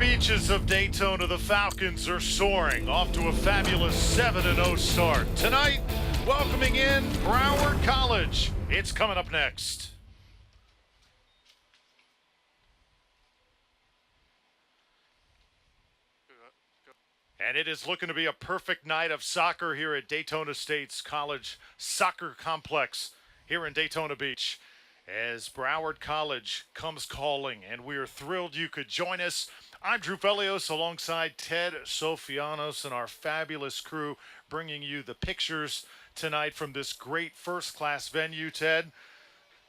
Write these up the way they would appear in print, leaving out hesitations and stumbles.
beaches of Daytona, the Falcons are soaring off to a fabulous 7-0 start. Tonight, welcoming in Broward College. It's coming up next. And it is looking to be a perfect night of soccer here at Daytona State's College Soccer Complex here in Daytona Beach, as Broward College comes calling, and we are thrilled you could join us. I'm Drew Felios alongside Ted Sofianos and our fabulous crew, bringing you the pictures tonight from this great first-class venue. Ted,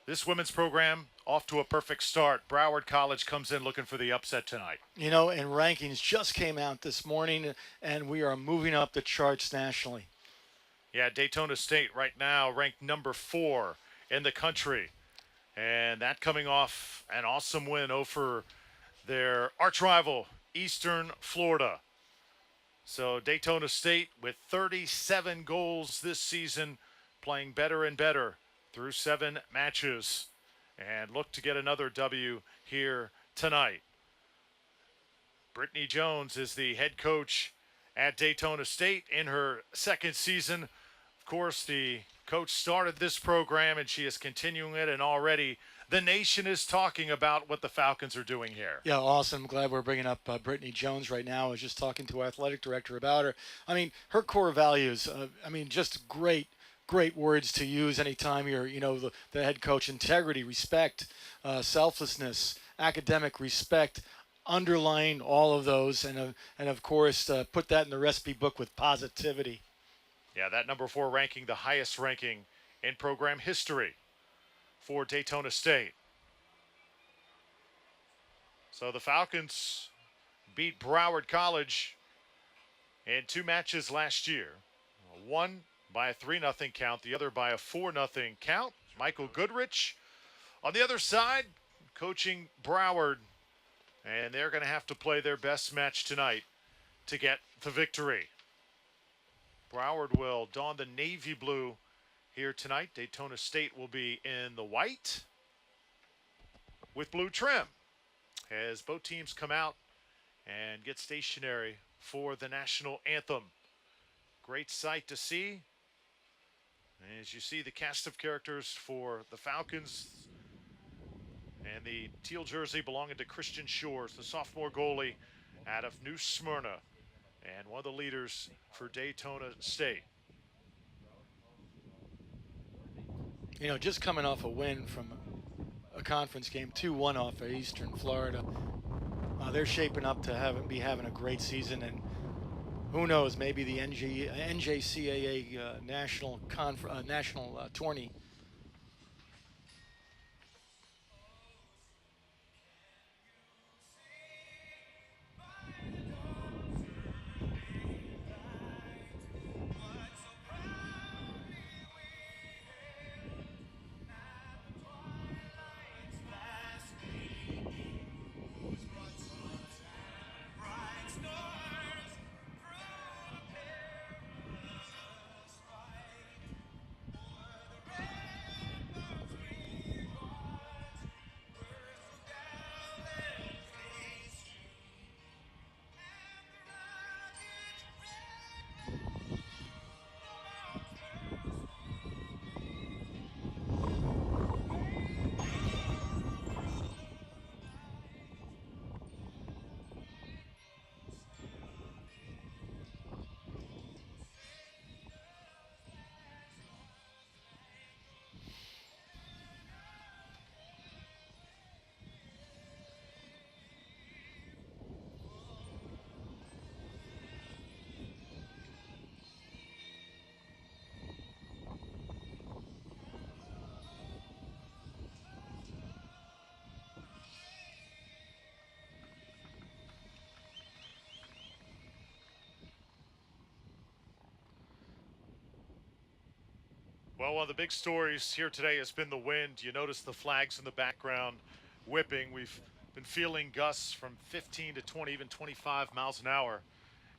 this women's program off to a perfect start. Broward College comes in looking for the upset tonight. You know, and rankings just came out this morning, and we are moving up the charts nationally. Yeah, Daytona State right now ranked number 4 in the country. And that coming off an awesome win over their arch rival, Eastern Florida. So Daytona State with 37 goals this season, playing better and better through 7 matches, and look to get another W here tonight. Brittney Jones is the head coach at Daytona State in her second season. Of course, the coach started this program, and she is continuing it, and already the nation is talking about what the Falcons are doing here. Yeah, awesome. Glad we're bringing up Brittney Jones right now. I was just talking to our athletic director about her. I mean, her core values, just great words to use anytime you're, the head coach. Integrity, respect, selflessness, academic respect, underline all of those, and of course, put that in the recipe book with positivity. Yeah, that number 4 ranking, the highest ranking in program history for Daytona State. So the Falcons beat Broward College in 2 matches last year. One by a 3-0 count, the other by a 4-0 count. Michael Goodrich on the other side, coaching Broward, and they're going to have to play their best match tonight to get the victory. Broward will don the navy blue here tonight. Daytona State will be in the white with blue trim, as both teams come out and get stationary for the national anthem. Great sight to see. As you see the cast of characters for the Falcons, and the teal jersey belonging to Christian Shores, the sophomore goalie out of New Smyrna, and one of the leaders for Daytona State. You know, just coming off a win from a conference game, 2-1 off of Eastern Florida. They're shaping up to be having a great season, and who knows, maybe the NJCAA national tourney. Well, one of the big stories here today has been the wind. You notice the flags in the background whipping. We've been feeling gusts from 15 to 20, even 25 miles an hour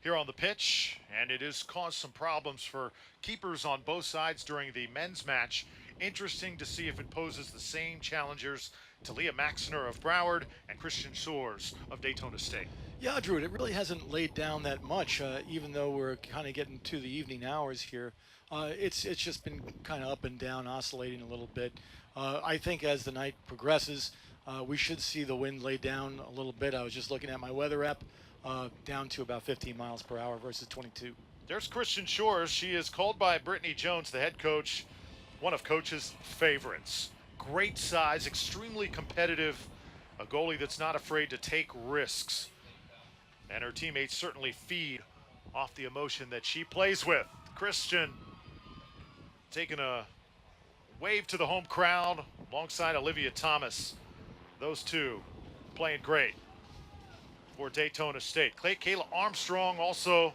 here on the pitch, and it has caused some problems for keepers on both sides during the men's match. Interesting to see if it poses the same challenges to Leah Maxner of Broward and Christian Shores of Daytona State. Yeah, Drew, it really hasn't laid down that much, even though we're kind of getting to the evening hours here. It's just been kind of up and down, oscillating a little bit. I think as the night progresses, we should see the wind lay down a little bit. I was just looking at my weather app, down to about 15 miles per hour versus 22. There's Christian Shores. She is called by Brittney Jones, the head coach, one of Coach's favorites. Great size, extremely competitive, a goalie that's not afraid to take risks. And her teammates certainly feed off the emotion that she plays with. Christian taking a wave to the home crowd alongside Olivia Thomas. Those two playing great for Daytona State. Kayla Armstrong, also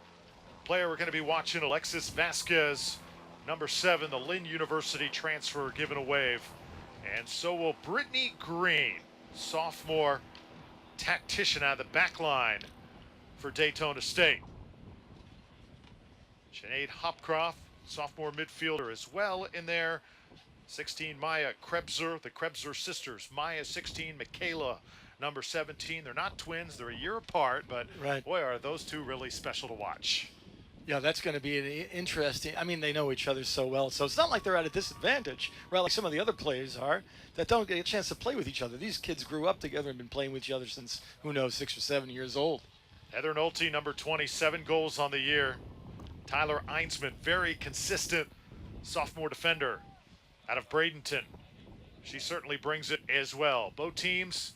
player we're going to be watching. Alexis Vasquez, number 7, the Lynn University transfer, giving a wave. And so will Brittney Green, sophomore tactician out of the back line for Daytona State. Sinead Hopcroft, sophomore midfielder as well in there. 16, Maya Krebser, the Krebser sisters. Maya 16, Michaela number 17. They're not twins, they're a year apart, but right. Boy, are those two really special to watch. Yeah, that's going to be an interesting. I mean, they know each other so well, so it's not like they're at a disadvantage, right? Like some of the other players are that don't get a chance to play with each other. These kids grew up together and been playing with each other since, who knows, 6 or 7 years old. Heather Nolte, number 27 goals on the year. Tyler Einsman, very consistent sophomore defender out of Bradenton. She certainly brings it as well. Both teams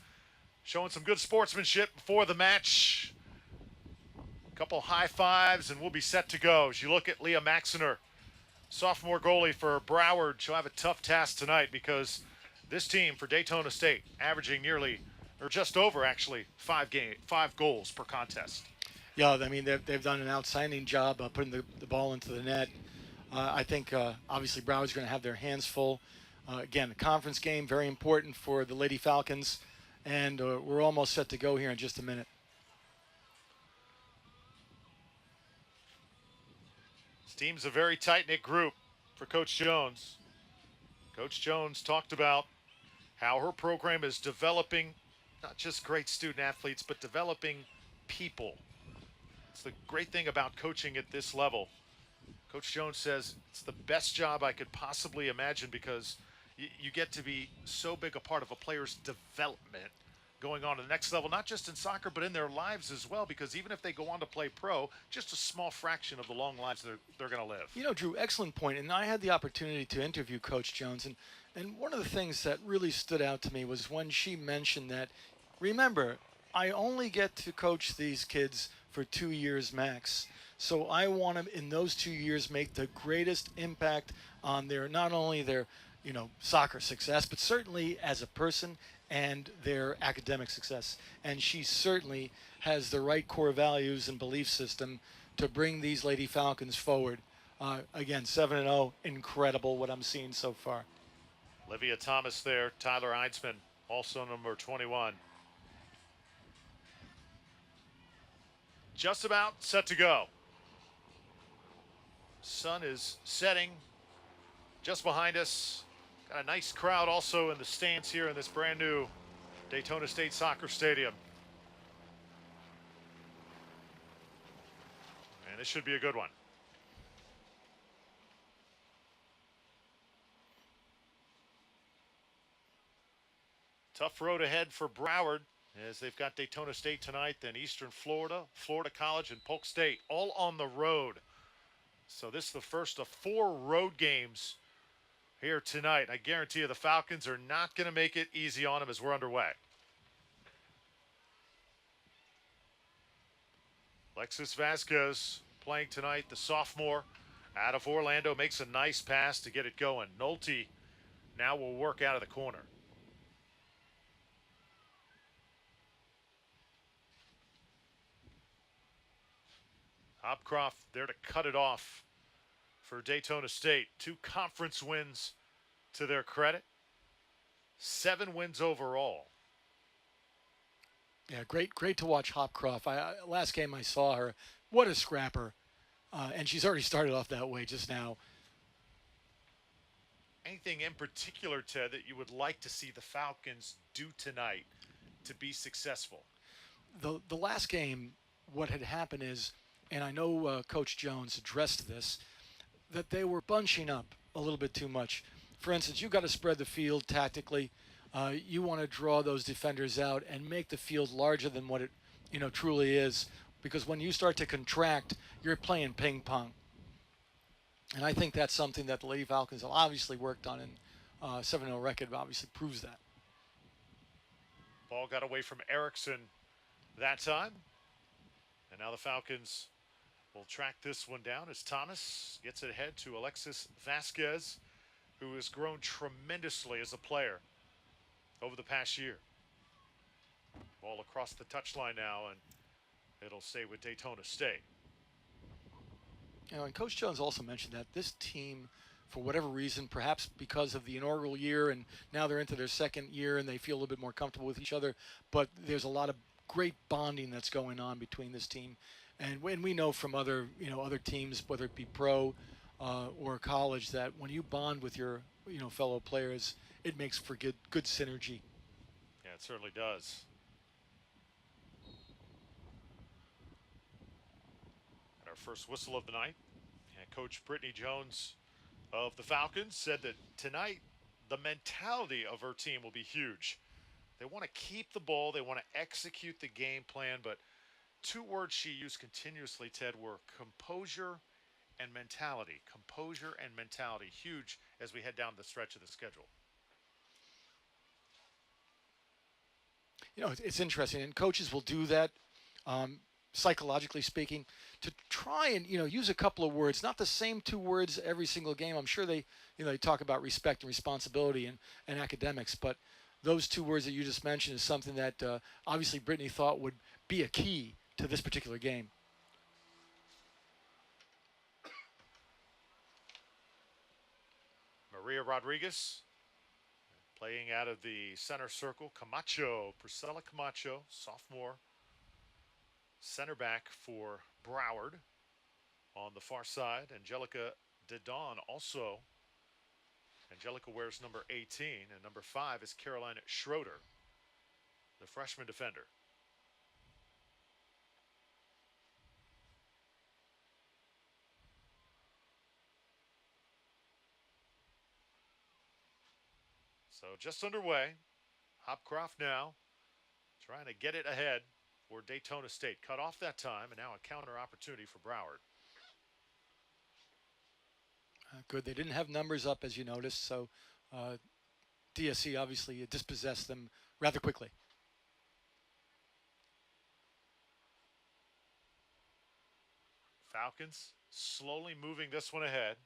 showing some good sportsmanship before the match. Couple high fives and we'll be set to go. As you look at Leah Maxner, sophomore goalie for Broward, she'll have a tough task tonight because this team for Daytona State averaging nearly, or just over actually, 5 goals per contest. Yeah, I mean, they've done an outstanding job putting the ball into the net. I think obviously Broward's going to have their hands full. Again, a conference game, very important for the Lady Falcons, and we're almost set to go here in just a minute. This team's a very tight-knit group for Coach Jones. Coach Jones talked about how her program is developing not just great student athletes, but developing people. It's the great thing about coaching at this level. Coach Jones says it's the best job I could possibly imagine because you get to be so big a part of a player's development going on to the next level, not just in soccer, but in their lives as well, because even if they go on to play pro, just a small fraction of the long lives they're going to live. You know, Drew, excellent point. And I had the opportunity to interview Coach Jones, and one of the things that really stood out to me was when she mentioned that, remember, I only get to coach these kids for 2 years max. So I want to, in those 2 years, make the greatest impact on their, not only their, soccer success, but certainly as a person and their academic success. And she certainly has the right core values and belief system to bring these Lady Falcons forward. Again, 7-0, incredible what I'm seeing so far. Olivia Thomas there, Tyler Einsman, also number 21. Just about set to go. Sun is setting just behind us. Got a nice crowd also in the stands here in this brand new Daytona State Soccer Stadium. And this should be a good one. Tough road ahead for Broward as they've got Daytona State tonight, then Eastern Florida, Florida College, and Polk State all on the road. So this is the first of 4 road games here tonight. I guarantee you the Falcons are not going to make it easy on them as we're underway. Alexis Vasquez playing tonight, the sophomore out of Orlando, makes a nice pass to get it going. Nolte now will work out of the corner. Hopcroft there to cut it off for Daytona State. 2 conference wins to their credit. 7 wins overall. Yeah, great to watch Hopcroft. Last game I saw her, what a scrapper. And she's already started off that way just now. Anything in particular, Ted, that you would like to see the Falcons do tonight to be successful? The last game, what had happened is, and I know Coach Jones addressed this, that they were bunching up a little bit too much. For instance, you've got to spread the field tactically. You want to draw those defenders out and make the field larger than what it, truly is. Because when you start to contract, you're playing ping pong. And I think that's something that the Lady Falcons have obviously worked on, and 7-0 record obviously proves that. Ball got away from Erickson that time. And now the Falcons will track this one down as Thomas gets it ahead to Alexis Vasquez, who has grown tremendously as a player over the past year. Ball across the touchline now, and it'll stay with Daytona State. And Coach Jones also mentioned that this team, for whatever reason, perhaps because of the inaugural year and now they're into their second year and they feel a little bit more comfortable with each other, but there's a lot of great bonding that's going on between this team. And when we know from other teams, whether it be pro or college, that when you bond with your fellow players, it makes for good synergy. Yeah, it certainly does. And our first whistle of the night, and Coach Brittney Jones of the Falcons said that tonight the mentality of her team will be huge. They want to keep the ball, they want to execute the game plan, but two words she used continuously, Ted, were composure and mentality. Composure and mentality, huge as we head down the stretch of the schedule. It's interesting, and coaches will do that, psychologically speaking, to try and use a couple of words, not the same two words every single game. I'm sure they talk about respect and responsibility and academics, but those two words that you just mentioned is something that obviously Brittney thought would be a key to this particular game. Maria Rodriguez playing out of the center circle. Priscilla Camacho, sophomore center back for Broward. On the far side, Angelica DeDon also. Angelica wears number 18, and number 5 is Caroline Schroeder, the freshman defender. So just underway. Hopcroft now trying to get it ahead for Daytona State. Cut off that time, and now a counter opportunity for Broward. Good. They didn't have numbers up, as you noticed, so DSC obviously dispossessed them rather quickly. Falcons slowly moving this one ahead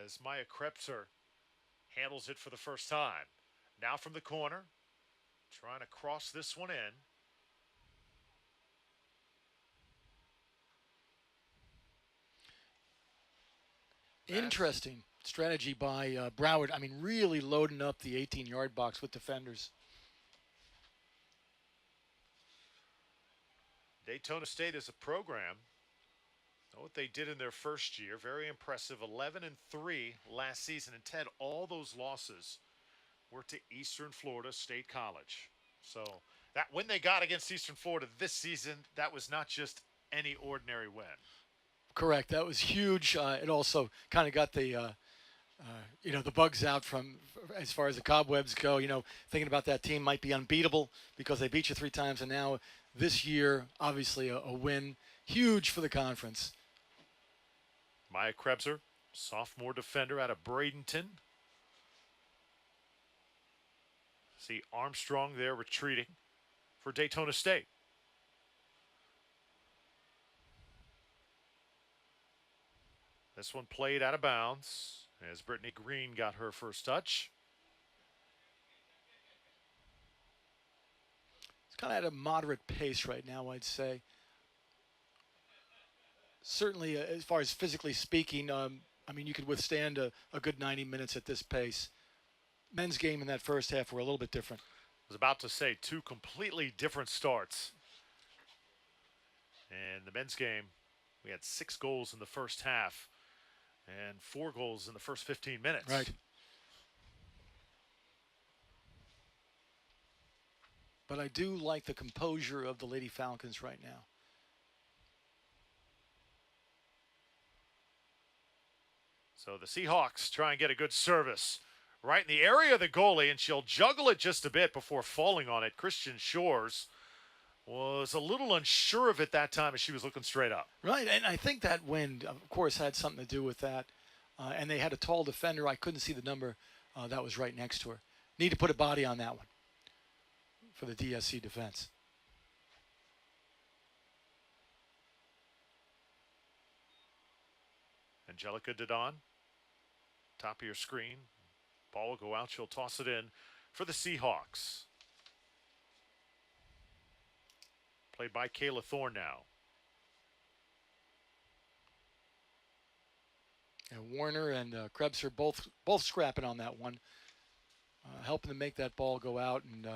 as Maya Krebser handles it for the first time. Now from the corner, trying to cross this one in. Interesting strategy by Broward. I mean, really loading up the 18-yard box with defenders. Daytona State is a program. What they did in their first year, very impressive. 11-3 last season. And Ted, all those losses were to Eastern Florida State College. So that win they got against Eastern Florida this season, that was not just any ordinary win. Correct. That was huge. It also kind of got the the bugs out from as far as the cobwebs go. Thinking about that team might be unbeatable because they beat you 3 times, and now this year, obviously a win, huge for the conference. Maya Krebser, sophomore defender out of Bradenton. See Armstrong there retreating for Daytona State. This one played out of bounds as Brittney Green got her first touch. It's kind of at a moderate pace right now, I'd say. Certainly, as far as physically speaking, you could withstand a good 90 minutes at this pace. Men's game in that first half were a little bit different. I was about to say 2 completely different starts. And the men's game, we had 6 goals in the first half and 4 goals in the first 15 minutes. Right. but I do like the composure of the Lady Falcons right now. So the Seahawks try and get a good service right in the area of the goalie, and she'll juggle it just a bit before falling on it. Christian Shores was a little unsure of it that time as she was looking straight up. Right, and I think that wind, of course, had something to do with that. And they had a tall defender. I couldn't see the number that was right next to her. Need to put a body on that one for the DSC defense. Angelica Didon, top of your screen. Ball will go out. She'll toss it in for the Seahawks. Played by Kayla Thorne now. And Warner and Krebs are both scrapping on that one, helping to make that ball go out and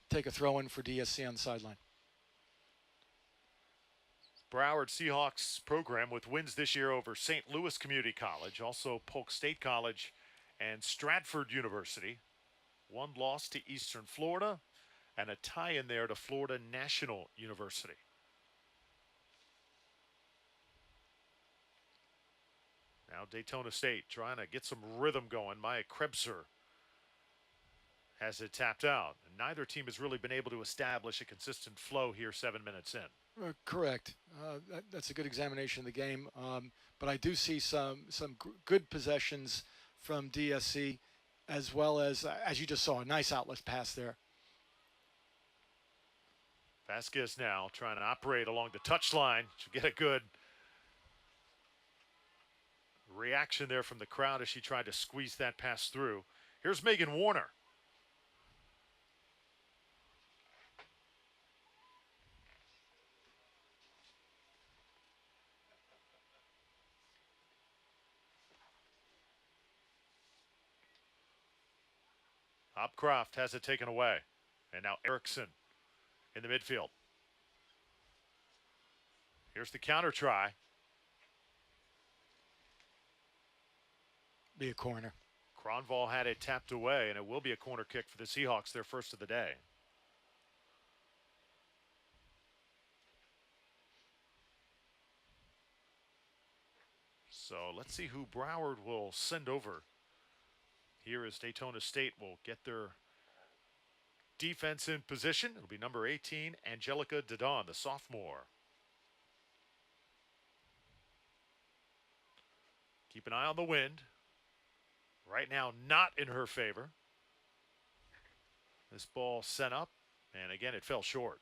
take a throw in for DSC on the sideline. Broward Seahawks program with wins this year over St. Louis Community College, also Polk State College and Stratford University. One loss to Eastern Florida and a tie in there to Florida National University. Now Daytona State trying to get some rhythm going. Maya Krebser has it tapped out. And neither team has really been able to establish a consistent flow here 7 minutes in. Correct. That's a good examination of the game. But I do see some good possessions from DSC, as well as you just saw, a nice outlet pass there. Vasquez now trying to operate along the touchline. She'll get a good reaction there from the crowd as she tried to squeeze that pass through. Here's Megan Warner. Hopcroft has it taken away. And now Erickson in the midfield. Here's the counter try. Be a corner. Cronval had it tapped away, and it will be a corner kick for the Seahawks, their first of the day. So let's see who Broward will send over. Here is Daytona State will get their defense in position. It'll be number 18, Angelica Didon, the sophomore. Keep an eye on the wind. Right now, not in her favor. This ball sent up, and again, it fell short.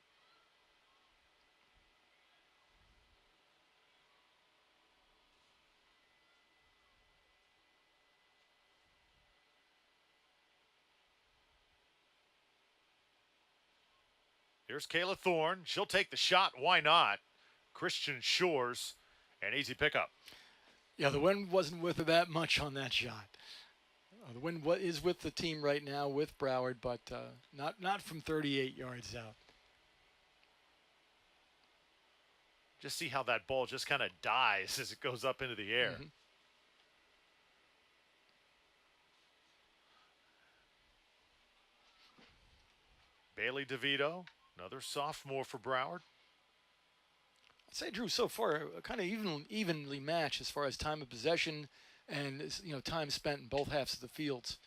Here's Kayla Thorne. She'll take the shot. Why not? Christian Shores, an easy pickup. Yeah, the wind wasn't with her that much on that shot. The wind is with the team right now with Broward, but not from 38 yards out. Just see how that ball just kind of dies as it goes up into the air. Mm-hmm. Bailey DeVito, another sophomore for Broward. I'd say, Drew, so far kind of evenly matched as far as time of possession and time spent in both halves of the fields.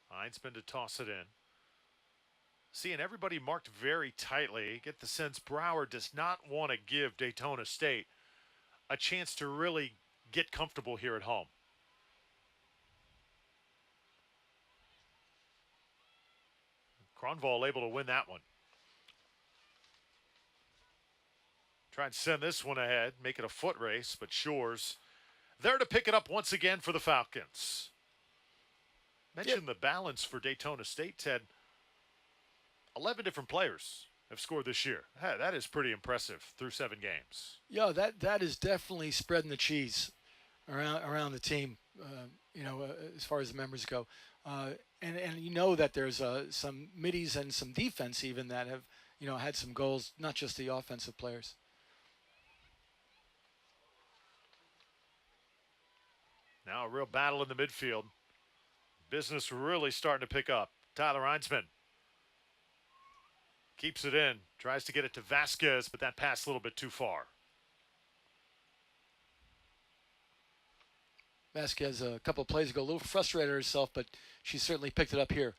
Heinzman to toss it in. Seeing everybody marked very tightly, get the sense Broward does not want to give Daytona State a chance to really get comfortable here at home. Cronval able to win that one. Try and send this one ahead, make it a foot race, but Shores there to pick it up once again for the Falcons. Mentioned the balance for Daytona State, Ted. 11 different players have scored this year. That is pretty impressive through 7 games. Yeah, that is definitely spreading the cheese around the team, as far as the members go. And that there's some middies and some defense even that have, had some goals, not just the offensive players. Now a real battle in the midfield. business really starting to pick up. Tyler Einsman keeps it in, tries to get it to Vasquez, but that pass a little bit too far. Vasquez, a couple of plays ago, a little frustrated herself, but she certainly picked it up here.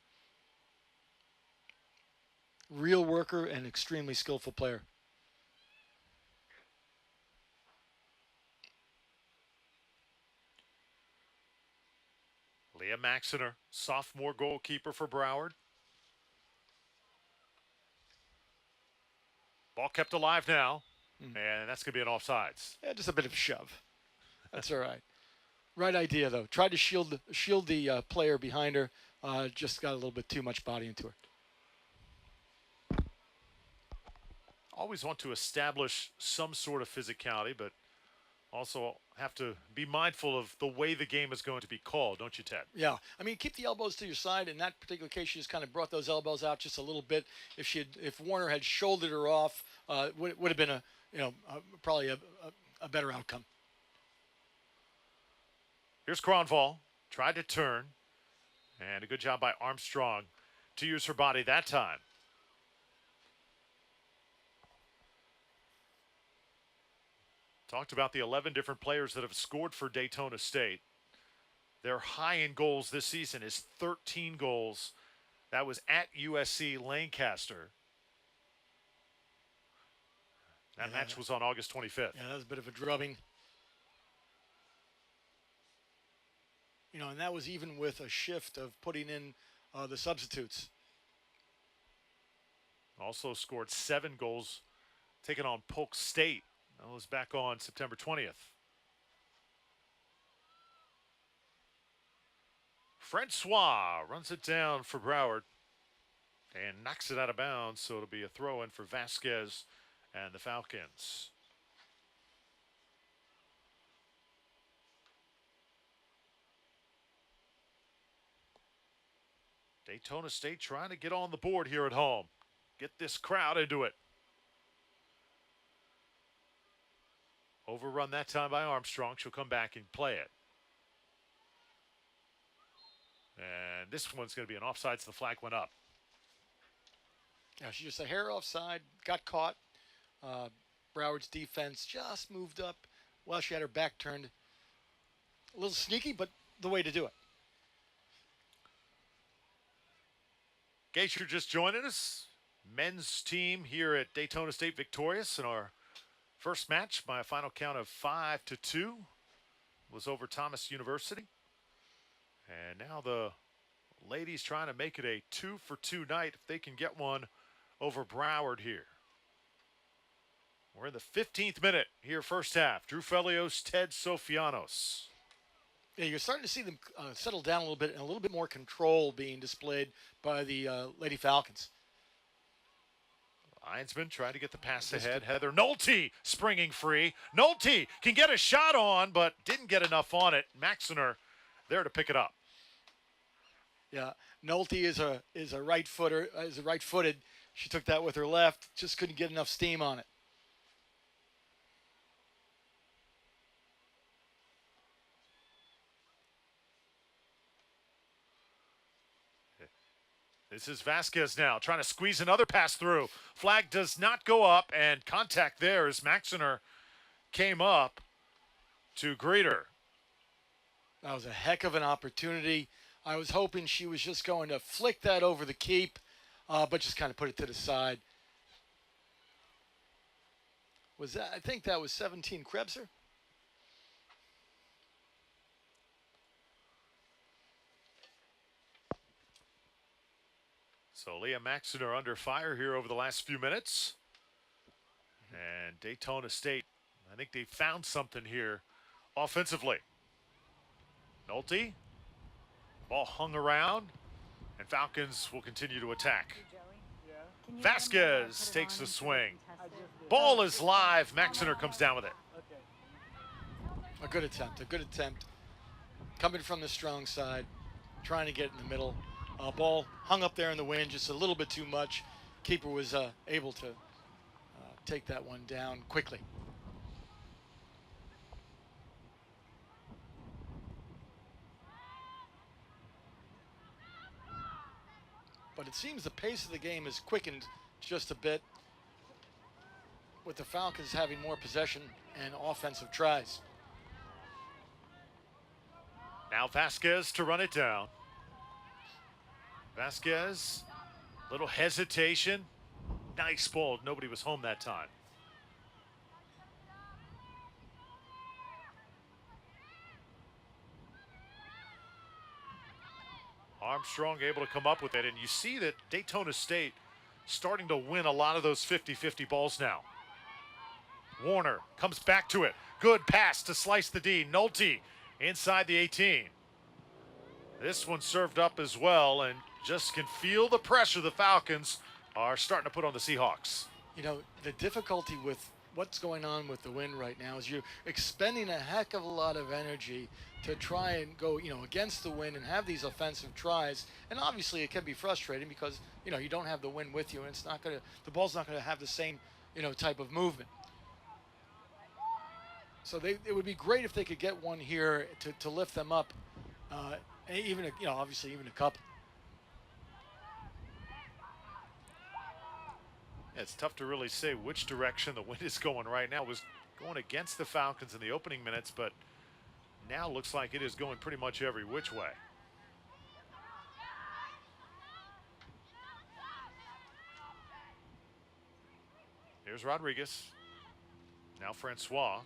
Real worker and extremely skillful player. Leah Maxiner, sophomore goalkeeper for Broward. Ball kept alive now, and that's going to be an offsides. Yeah, just a bit of a shove. That's all right. Right idea, though. Tried to shield the player behind her. Just got a little bit too much body into her. Always want to establish some sort of physicality, but also have to be mindful of the way the game is going to be called, don't you, Ted? Yeah, I mean, keep the elbows to your side. In that particular case, she just kind of brought those elbows out just a little bit. If Warner had shouldered her off, would have been probably a better outcome. Here's Cronval, tried to turn, and a good job by Armstrong to use her body that time. Talked about the 11 different players that have scored for Daytona State. Their high in goals this season is 13 goals. That was at USC Lancaster. That match was on August 25th. Yeah, that was a bit of a drubbing. And that was even with a shift of putting in the substitutes. Also scored 7 goals, taking on Polk State. That was back on September 20th. Francois runs it down for Broward and knocks it out of bounds, so it'll be a throw-in for Vasquez and the Falcons. Daytona State trying to get on the board here at home. Get this crowd into it. Overrun that time by Armstrong. She'll come back and play it. And this one's going to be an offside, so the flag went up. Yeah, she just a hair offside, got caught. Broward's defense just moved up while she had her back turned. A little sneaky, but the way to do it. In case you're just joining us, men's team here at Daytona State victorious in our first match by a final count of 5-2 was over Thomas University. And now the ladies trying to make it a 2-for-2 night if they can get one over Broward here. We're in the 15th minute here, first half. Drew Felios, Ted Sofianos. Yeah, you're starting to see them settle down a little bit and a little bit more control being displayed by the Lady Falcons. Einsman tried to get the pass ahead. Heather Nolte springing free. Nolte can get a shot on, but didn't get enough on it. Maxiner there to pick it up. Yeah, Nolte is a right footer. Is a right-footed. She took that with her left. Just couldn't get enough steam on it. This is Vasquez now trying to squeeze another pass through. Flag does not go up, and contact there as Maxiner came up to greet her. That was a heck of an opportunity. I was hoping she was just going to flick that over the keep, but just kind of put it to the side. I think that was 17 Krebser. So Leah Maxiner under fire here over the last few minutes. And Daytona State, I think they found something here offensively. Nolte, ball hung around, and Falcons will continue to attack. Vasquez takes the swing. Ball is live. Maxiner comes down with it. A good attempt, Coming from the strong side, trying to get in the middle. Ball hung up there in the wind just a little bit too much. Keeper was able to take that one down quickly. but it seems the pace of the game has quickened just a bit, with the Falcons having more possession and offensive tries. Now Vasquez to run it down. Vasquez, little hesitation. Nice ball. Nobody was home that time. Armstrong able to come up with it, and you see that Daytona State starting to win a lot of those 50-50 balls now. Warner comes back to it. Good pass to slice the D. Nolte inside the 18. This one served up as well, and just can feel the pressure the Falcons are starting to put on the Seahawks. You know, the difficulty with what's going on with the wind right now is you're expending a heck of a lot of energy to try and go, against the wind and have these offensive tries. And obviously it can be frustrating because, you don't have the wind with you, and it's not going to, the ball's not going to have the same, type of movement. So it would be great if they could get one here to lift them up, even, obviously even a couple. Yeah, it's tough to really say which direction the wind is going right now. It was going against the Falcons in the opening minutes, but now looks like it is going pretty much every which way. Here's Rodriguez. Now Francois.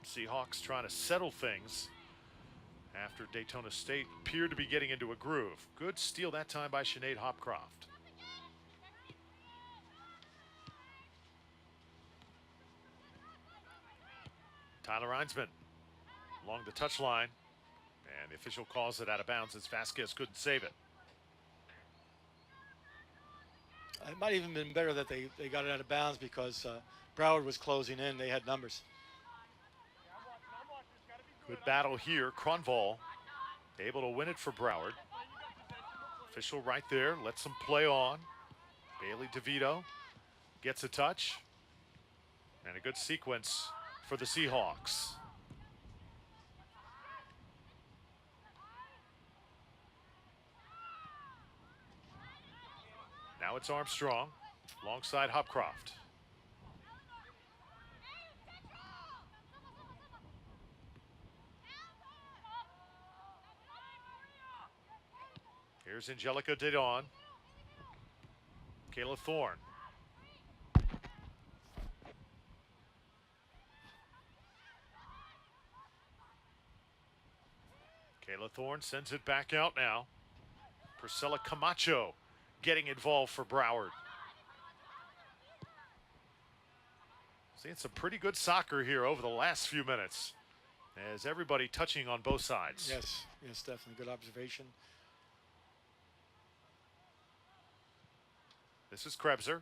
Seahawks trying to settle things after Daytona State appeared to be getting into a groove. Good steal that time by Sinead Hopcroft. Tyler Einsman along the touchline, and the official calls it out of bounds as Vasquez couldn't save it. It might even been better that they got it out of bounds because Broward was closing in. They had numbers. Good battle here. Cronval able to win it for Broward. Official right there, lets them play on. Bailey DeVito gets a touch, and a good sequence for the Seahawks. Now it's Armstrong alongside Hopcroft. Here's Angelica Dedon. Kayla Thorne. Kayla Thorne sends it back out now. Priscilla Camacho getting involved for Broward. Seeing some pretty good soccer here over the last few minutes, as everybody touching on both sides. Yes, definitely good observation. This is Krebser.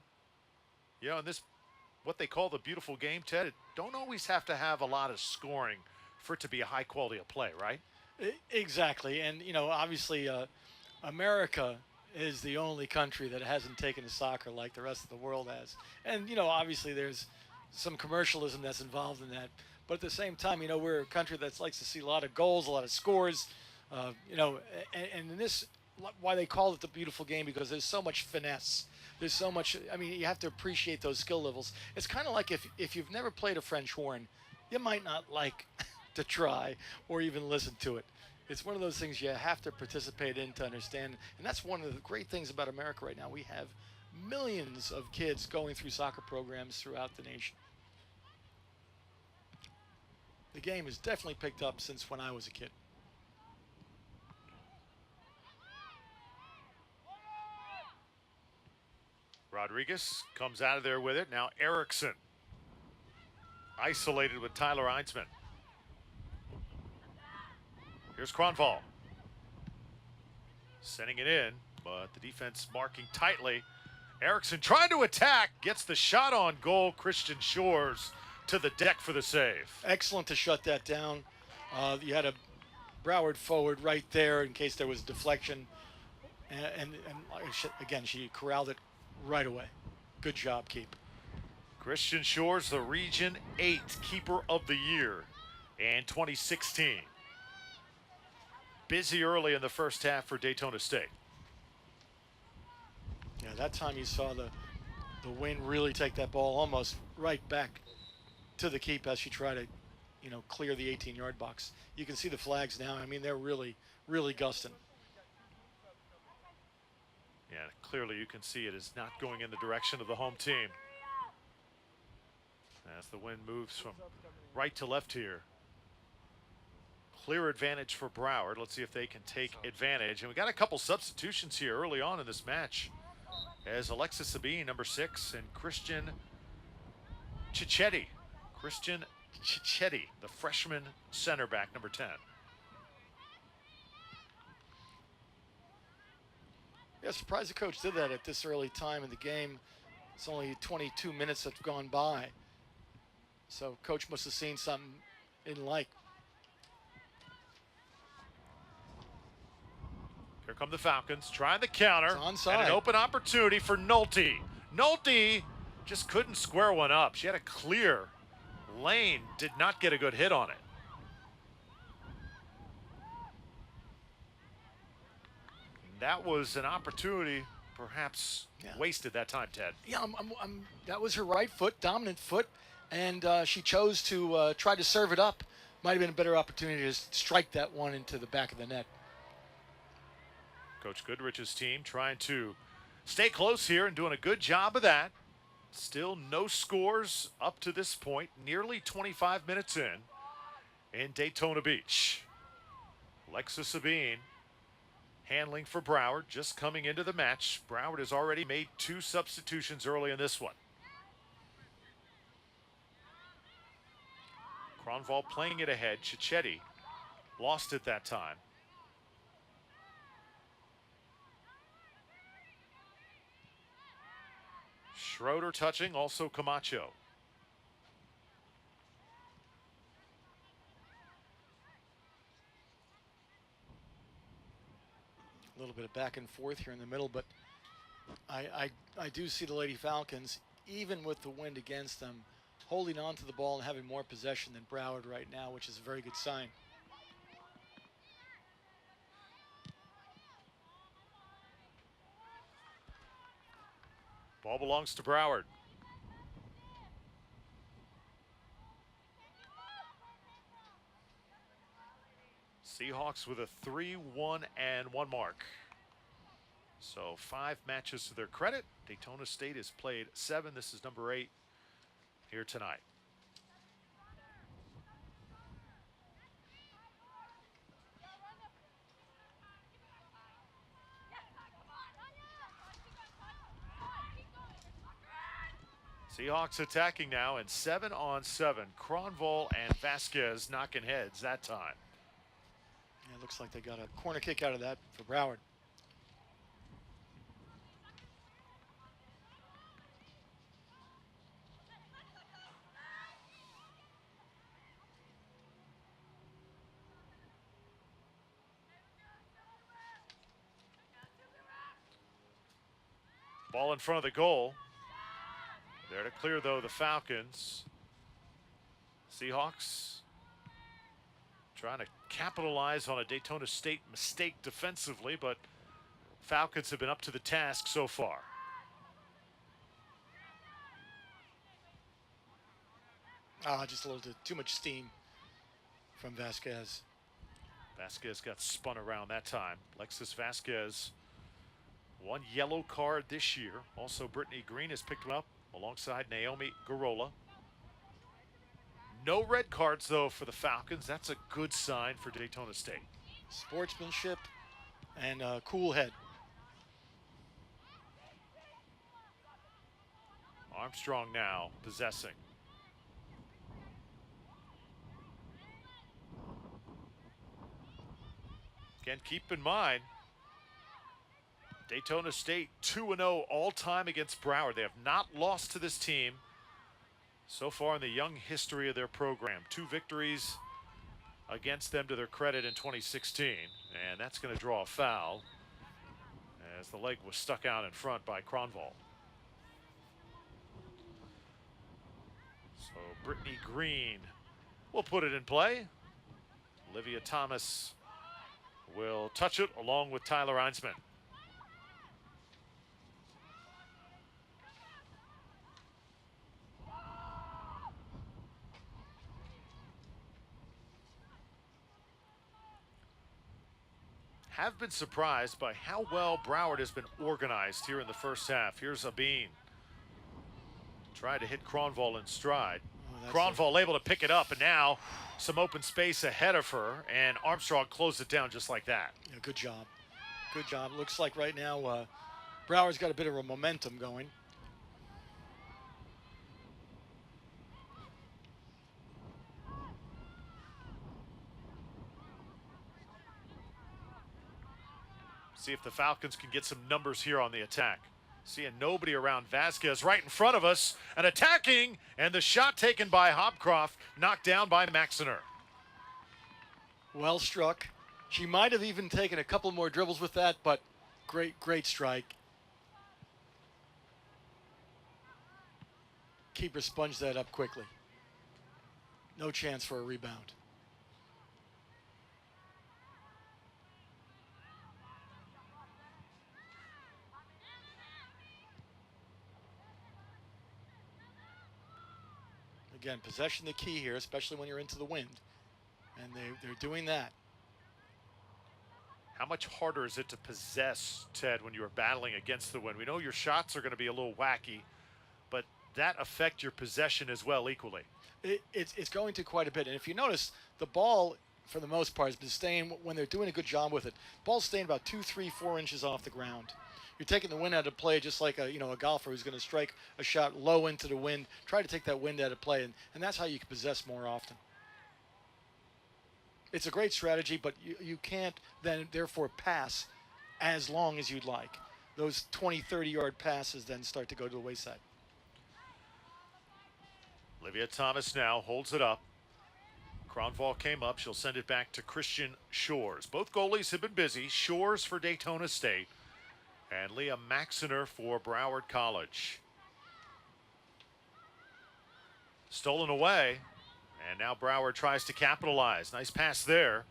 And this, what they call the beautiful game, Ted, it don't always have to have a lot of scoring for it to be a high quality of play, right? Exactly. And, obviously America is the only country that hasn't taken to soccer like the rest of the world has. And, obviously there's some commercialism that's involved in that. But at the same time, we're a country that likes to see a lot of goals, a lot of scores, and in this, why they call it the beautiful game, because there's so much finesse. There's so much, you have to appreciate those skill levels. It's kind of like if you've never played a French horn, you might not like to try or even listen to it. It's one of those things you have to participate in to understand. And that's one of the great things about America right now. We have millions of kids going through soccer programs throughout the nation. The game has definitely picked up since when I was a kid. Rodriguez comes out of there with it. Now Erickson isolated with Tyler Einsman. Here's Cronval. Sending it in, but the defense marking tightly. Erickson trying to attack, gets the shot on goal. Christian Shores to the deck for the save. Excellent to shut that down. You had a Broward forward right there in case there was deflection. And again, she corralled it right away. Good job, keep. Christian Shores, the Region 8 Keeper of the Year in 2016. Busy early in the first half for Daytona State. that time you saw the wind really take that ball almost right back to the keep as she tried to, clear the 18-yard box. You can see the flags now. I mean, they're really, really gusting. Yeah, clearly you can see it is not going in the direction of the home team. As the wind moves from right to left here. Clear advantage for Broward. Let's see if they can take advantage. And we got a couple substitutions here early on in this match, as Alexis Sabine, number 6, and Christian Cicchetti. Christian Cicchetti, the freshman center back, number 10. Yeah, surprised the coach did that at this early time in the game. It's only 22 minutes that's gone by. So coach must have seen something he didn't like. Here come the Falcons, trying the counter. It's onside. And an open opportunity for Nolte. Nolte just couldn't square one up. She had a clear lane, did not get a good hit on it. That was an opportunity, perhaps wasted that time, Ted. Yeah, that was her right foot, dominant foot, and she chose to try to serve it up. Might have been a better opportunity to strike that one into the back of the net. Coach Goodrich's team trying to stay close here and doing a good job of that. Still no scores up to this point, nearly 25 minutes in Daytona Beach. Alexis Sabine handling for Broward, just coming into the match. Broward has already made 2 substitutions early in this one. Cronval playing it ahead. Cicchetti lost it that time. Schroeder touching, also Camacho. A little bit of back and forth here in the middle, but I do see the Lady Falcons, even with the wind against them, holding on to the ball and having more possession than Broward right now, which is a very good sign. Ball belongs to Broward. Seahawks with a 3-1-1 mark. So 5 matches to their credit. Daytona State has played 7. This is number 8 here tonight. Seahawks attacking now, and 7-on-7. Cronval and Vasquez knocking heads that time. Yeah, it looks like they got a corner kick out of that for Broward. Ball in front of the goal. There to clear, though, the Falcons. Seahawks trying to capitalize on a Daytona State mistake defensively, but Falcons have been up to the task so far. Just a little too much steam from Vasquez. Vasquez got spun around that time. Alexis Vasquez, 1 yellow card this year. Also, Brittney Green has picked him up alongside Naomi Garola. No red cards, though, for the Falcons. That's a good sign for Daytona State. Sportsmanship and a cool head. Armstrong now possessing. Again, keep in mind, Daytona State 2-0 all-time against Broward. They have not lost to this team so far in the young history of their program. 2 victories against them to their credit in 2016. And that's going to draw a foul as the leg was stuck out in front by Cronval. So Brittney Green will put it in play. Olivia Thomas will touch it along with Tyler Einsman. have been surprised by how well Broward has been organized here in the first half. Here's Abeen. Tried to hit Cronval in stride. Cronval able to pick it up, and now some open space ahead of her, and Armstrong closed it down just like that. Yeah, good job. Good job. Looks like right now Broward's got a bit of a momentum going. See if the Falcons can get some numbers here on the attack. Seeing nobody around Vasquez right in front of us, and attacking, and the shot taken by Hopcroft, knocked down by Maxiner. Well struck. She might have even taken a couple more dribbles with that, but great strike. Keeper sponged that up quickly. No chance for a rebound. Again, possession the key here, especially when you're into the wind. And they're doing that. How much harder is it to possess, Ted, when you are battling against the wind? We know your shots are going to be a little wacky, but that affect your possession as well equally. It's going to quite a bit. And if you notice, the ball, for the most part, has been staying, when they're doing a good job with it, ball's staying about 2, 3, 4 inches off the ground. You're taking the wind out of play just like a golfer who's going to strike a shot low into the wind, try to take that wind out of play, and that's how you can possess more often. It's a great strategy, but you can't then therefore pass as long as you'd like. Those 20, 30-yard passes then start to go to the wayside. Olivia Thomas now holds it up. Cronval came up. She'll send it back to Christian Shores. Both goalies have been busy. Shores for Daytona State and Leah Maxiner for Broward College. Stolen away, and now Broward tries to capitalize. Nice pass there.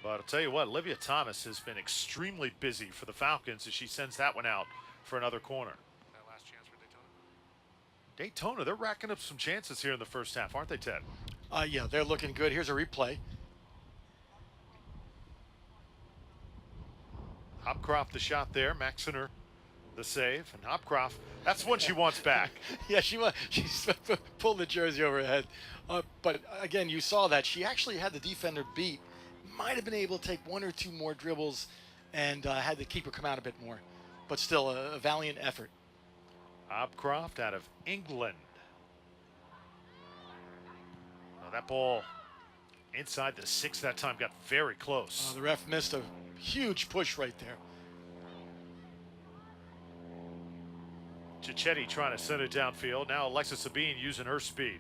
But I'll tell you what, Olivia Thomas has been extremely busy for the Falcons as she sends that one out for another corner. That last chance for Daytona? Daytona, they're racking up some chances here in the first half, aren't they, Ted? Yeah, they're looking good. Here's a replay. Hopcroft the shot there, Maxiner the save, and Hopcroft, that's one she wants back. Yeah, she pulled the jersey over her head. But again, you saw that. She actually had the defender beat. Might have been able to take 1 or 2 more dribbles and had the keeper come out a bit more. But still, a valiant effort. Hopcroft out of England. Oh, that ball inside the 6 that time got very close. The ref missed a huge push right there. Cicchetti trying to send it downfield. Now Alexis Sabine using her speed.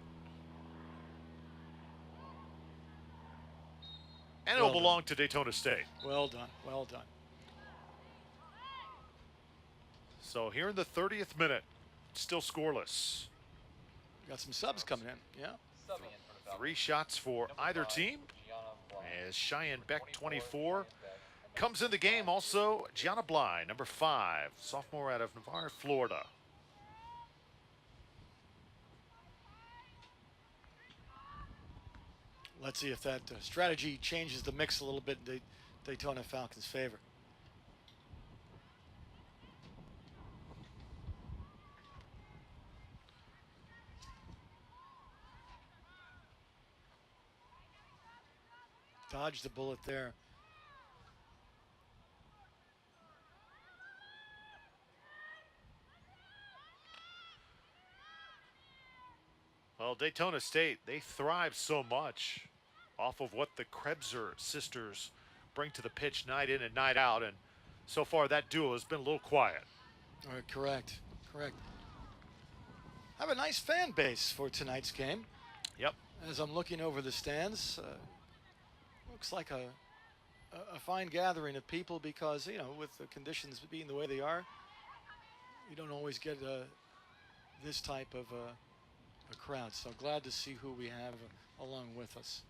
And it'll belong to Daytona State. Well done, well done. So here in the 30th minute, still scoreless. Got some subs coming in, yeah. 3 shots for either team. As Cheyenne Beck, 24, comes in the game. Also, Gianna Bly, number 5, sophomore out of Navarre, Florida. Let's see if that strategy changes the mix a little bit in Daytona Falcons' favor. Dodged the bullet there. Well, Daytona State, they thrive so much off of what the Krebser sisters bring to the pitch night in and night out, and so far that duo has been a little quiet. All right, correct. Have a nice fan base for tonight's game. Yep. As I'm looking over the stands, looks like a fine gathering of people because, with the conditions being the way they are, you don't always get this type of a crowd. So glad to see who we have along with us.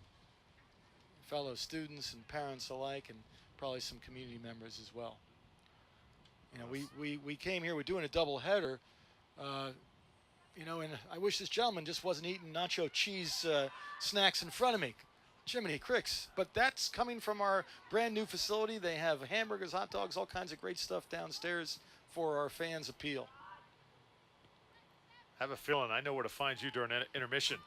Fellow students and parents alike, and probably some community members as well. We came here, we're doing a double header, and I wish this gentleman just wasn't eating nacho cheese snacks in front of me. Jiminy Cricks. But that's coming from our brand new facility. They have hamburgers, hot dogs, all kinds of great stuff downstairs for our fans' appeal. I have a feeling I know where to find you during intermission.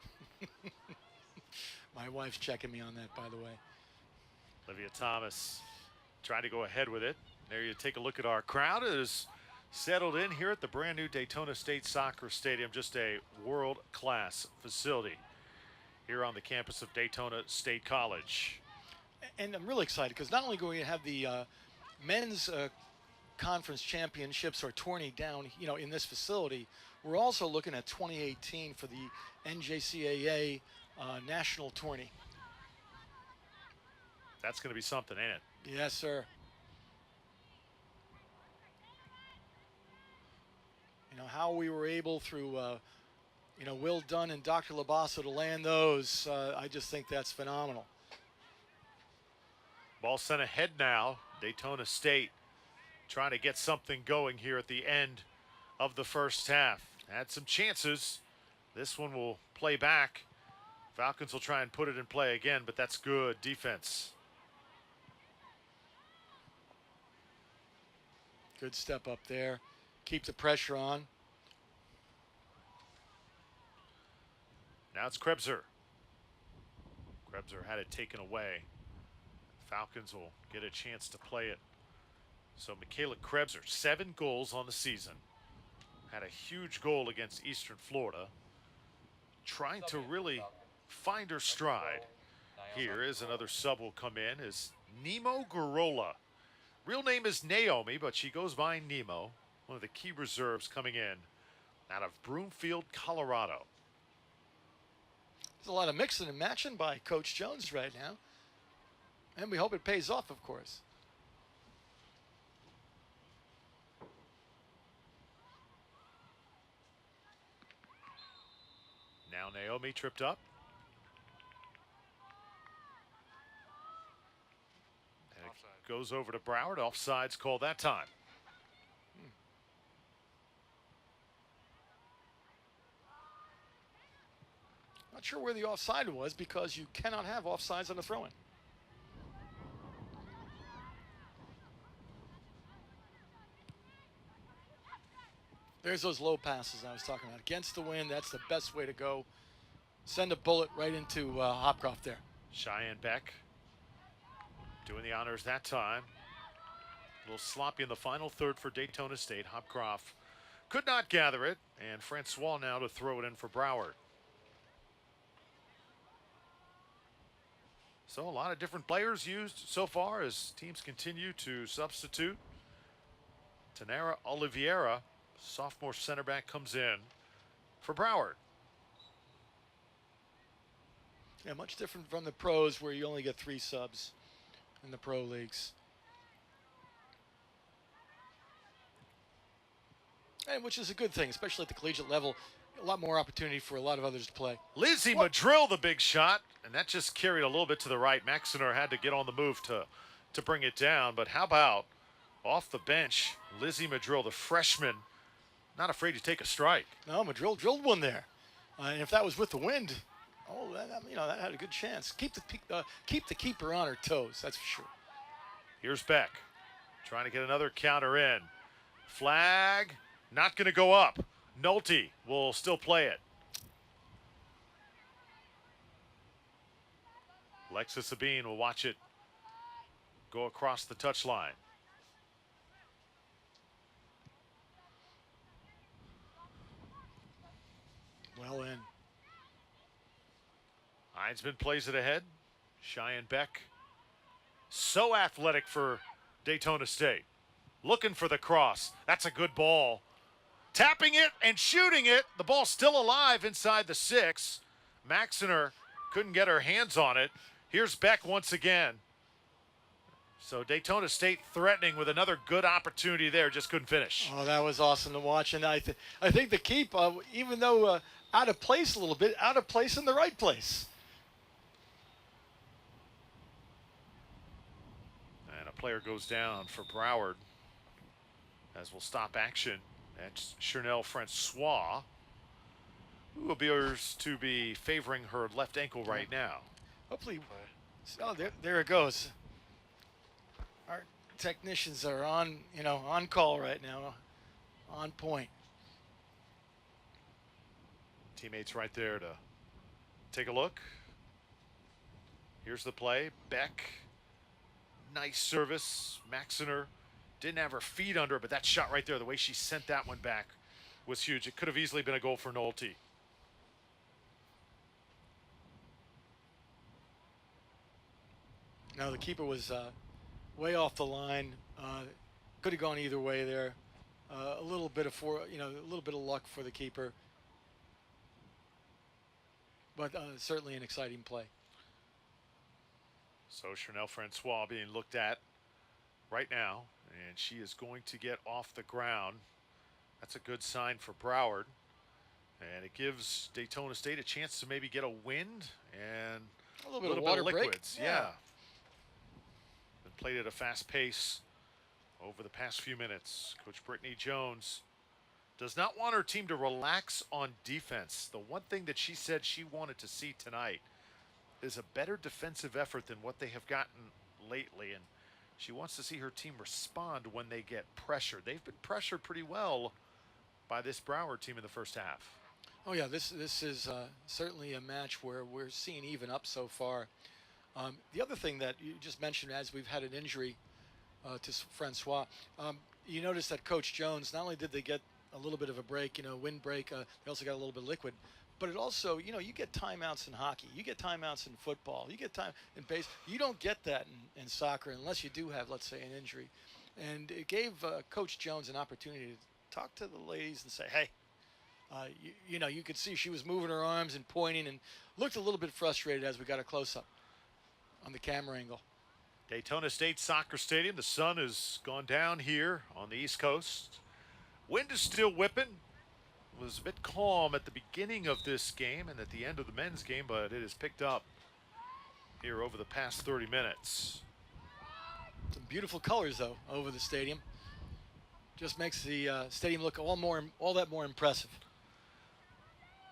My wife's checking me on that, by the way. Olivia Thomas trying to go ahead with it. There you take a look at our crowd. It is settled in here at the brand new Daytona State Soccer Stadium. Just a world-class facility here on the campus of Daytona State College. And I'm really excited because not only are we going to have the men's conference championships or tourney down, in this facility, we're also looking at 2018 for the NJCAA national tourney. That's going to be something, ain't it? Yes, sir. How we were able through, Will Dunn and Dr. Labasso to land those, I just think that's phenomenal. Ball sent ahead now. Daytona State trying to get something going here at the end of the first half. Had some chances. This one will play back. Falcons will try and put it in play again, but that's good defense. Good step up there. Keep the pressure on. Now it's Krebser. Krebser had it taken away. Falcons will get a chance to play it. So Michaela Krebser, 7 goals on the season. Had a huge goal against Eastern Florida. Trying to really find her stride. Here is another sub will come in is Nemo Garola. Real name is Naomi, but she goes by Nemo. One of the key reserves coming in out of Broomfield, Colorado. There's a lot of mixing and matching by Coach Jones right now. And we hope it pays off, of course. Now Naomi tripped up. And it goes over to Broward. Offside's called that time. Not sure where the offside was because you cannot have offsides on the throw-in. There's those low passes I was talking about. Against the wind, that's the best way to go. Send a bullet right into Hopcroft there. Cheyenne Beck doing the honors that time. A little sloppy in the final third for Daytona State. Hopcroft could not gather it, and Francois now to throw it in for Broward. So a lot of different players used so far as teams continue to substitute. Tanara Oliveira, sophomore center back, comes in for Broward. Yeah, much different from the pros where you only get 3 subs in the pro leagues. And which is a good thing, especially at the collegiate level. A lot more opportunity for a lot of others to play. Lizzie Madrill, the big shot, and that just carried a little bit to the right. Maxiner had to get on the move to bring it down, but how about off the bench, Lizzie Madrill, the freshman, not afraid to take a strike. No, Madrill drilled one there. And if that was with the wind, that had a good chance. Keep the keeper on her toes, that's for sure. Here's Beck, trying to get another counter in. Flag, not going to go up. Nolte will still play it. Alexis Sabine will watch it go across the touchline. Well in. Heinzman plays it ahead. Cheyenne Beck, so athletic for Daytona State. Looking for the cross. That's a good ball. Tapping it and shooting it. The ball's still alive inside the 6. Maxiner couldn't get her hands on it. Here's Beck once again. So Daytona State threatening with another good opportunity there, just couldn't finish. Oh, that was awesome to watch. And I think the keep, even though out of place a little bit, out of place in the right place. And a player goes down for Broward as we'll stop action. That's Chanel Francois, who appears to be favoring her left ankle right now. Hopefully, oh, there it goes. Our technicians are on, on call right now, on point. Teammates right there to take a look. Here's the play. Beck. Nice service. Maxiner didn't have her feet under it, but that shot right there, the way she sent that one back was huge. It could have easily been a goal for Nolte. No, the keeper was way off the line. Could have gone either way there. A little bit of a little bit of luck for the keeper, but certainly an exciting play. So Chanel Francois being looked at right now, and she is going to get off the ground. That's a good sign for Broward, and it gives Daytona State a chance to maybe get a wind and a little bit of water liquids. Break. Yeah. Been played at a fast pace over the past few minutes. Coach Brittney Jones does not want her team to relax on defense. The one thing that she said she wanted to see tonight is a better defensive effort than what they have gotten lately, and she wants to see her team respond when they get pressured. They've been pressured pretty well by this Broward team in the first half. Oh yeah, this is certainly a match where we're seeing even up so far. The other thing that you just mentioned, as we've had an injury to Francois, you notice that Coach Jones, not only did they get a little bit of a break, wind break, they also got a little bit of liquid. But it also, you get timeouts in hockey. You get timeouts in football. You get time in base. You don't get that in soccer unless you do have, let's say, an injury. And it gave Coach Jones an opportunity to talk to the ladies and say, hey, you could see she was moving her arms and pointing and looked a little bit frustrated as we got a close-up on the camera angle. Daytona State Soccer Stadium. The sun has gone down here on the East Coast. Wind is still whipping. It was a bit calm at the beginning of this game and at the end of the men's game, but it has picked up here over the past 30 minutes. Some beautiful colors, though, over the stadium. Just makes the stadium look all that more impressive.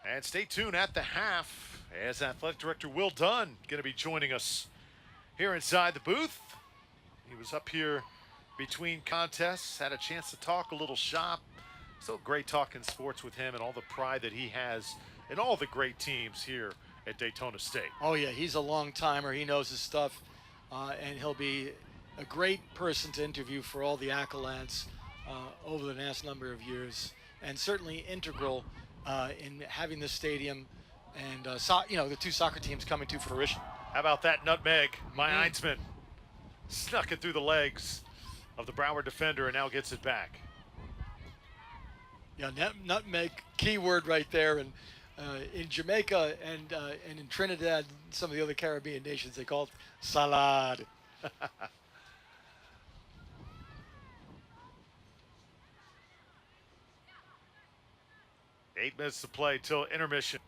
And stay tuned at the half as Athletic Director Will Dunn going to be joining us here inside the booth. He was up here between contests, had a chance to talk a little shop. So great talking sports with him and all the pride that he has in all the great teams here at Daytona State. Oh yeah, he's a long timer. He knows his stuff, and he'll be a great person to interview for all the accolades over the last number of years, and certainly integral in having this stadium and the two soccer teams coming to fruition. How about that nutmeg? My Einsman snuck it through the legs of the Broward defender and now gets it back. Yeah, nutmeg, key word right there. And in Jamaica and in Trinidad, some of the other Caribbean nations, they call it salad. 8 minutes to play till intermission.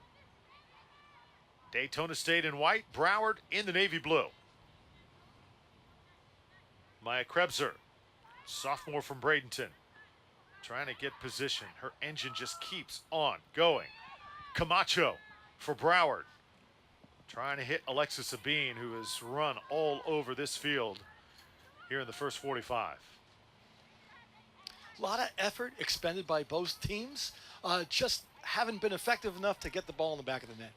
Daytona State in white, Broward in the navy blue. Maya Krebser, sophomore from Bradenton, trying to get position. Her engine just keeps on going. Camacho for Broward, trying to hit Alexis Sabine, who has run all over this field here in the first 45. A lot of effort expended by both teams, just haven't been effective enough to get the ball in the back of the net.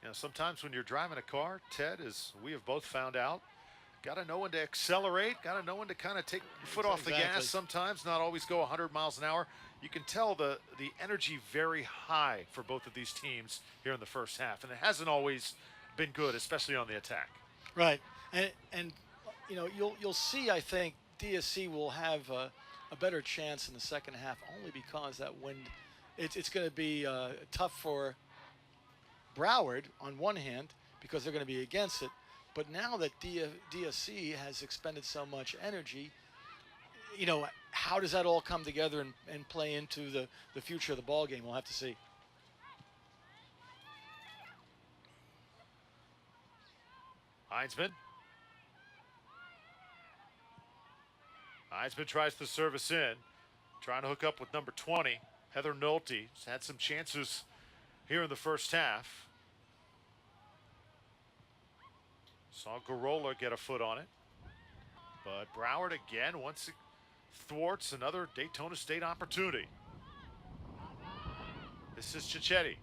You know, sometimes when you're driving a car, Ted, as we have both found out, got to know when to accelerate, got to know when to kind of take your foot off the gas sometimes, not always go 100 miles an hour. You can tell the energy very high for both of these teams here in the first half, and it hasn't always been good, especially on the attack. Right, and you know, you'll see, I think, DSC will have a better chance in the second half only because that wind, it's going to be tough for Broward on one hand because they're going to be against it, but now that DSC has expended so much energy, you know, how does that all come together and play into the future of the ball game? We'll have to see. Einsman tries the service in, trying to hook up with number 20. Heather Nolte's had some chances here in the first half. Saw Garola get a foot on it. But Broward again, once it thwarts another Daytona State opportunity. This is Cicchetti.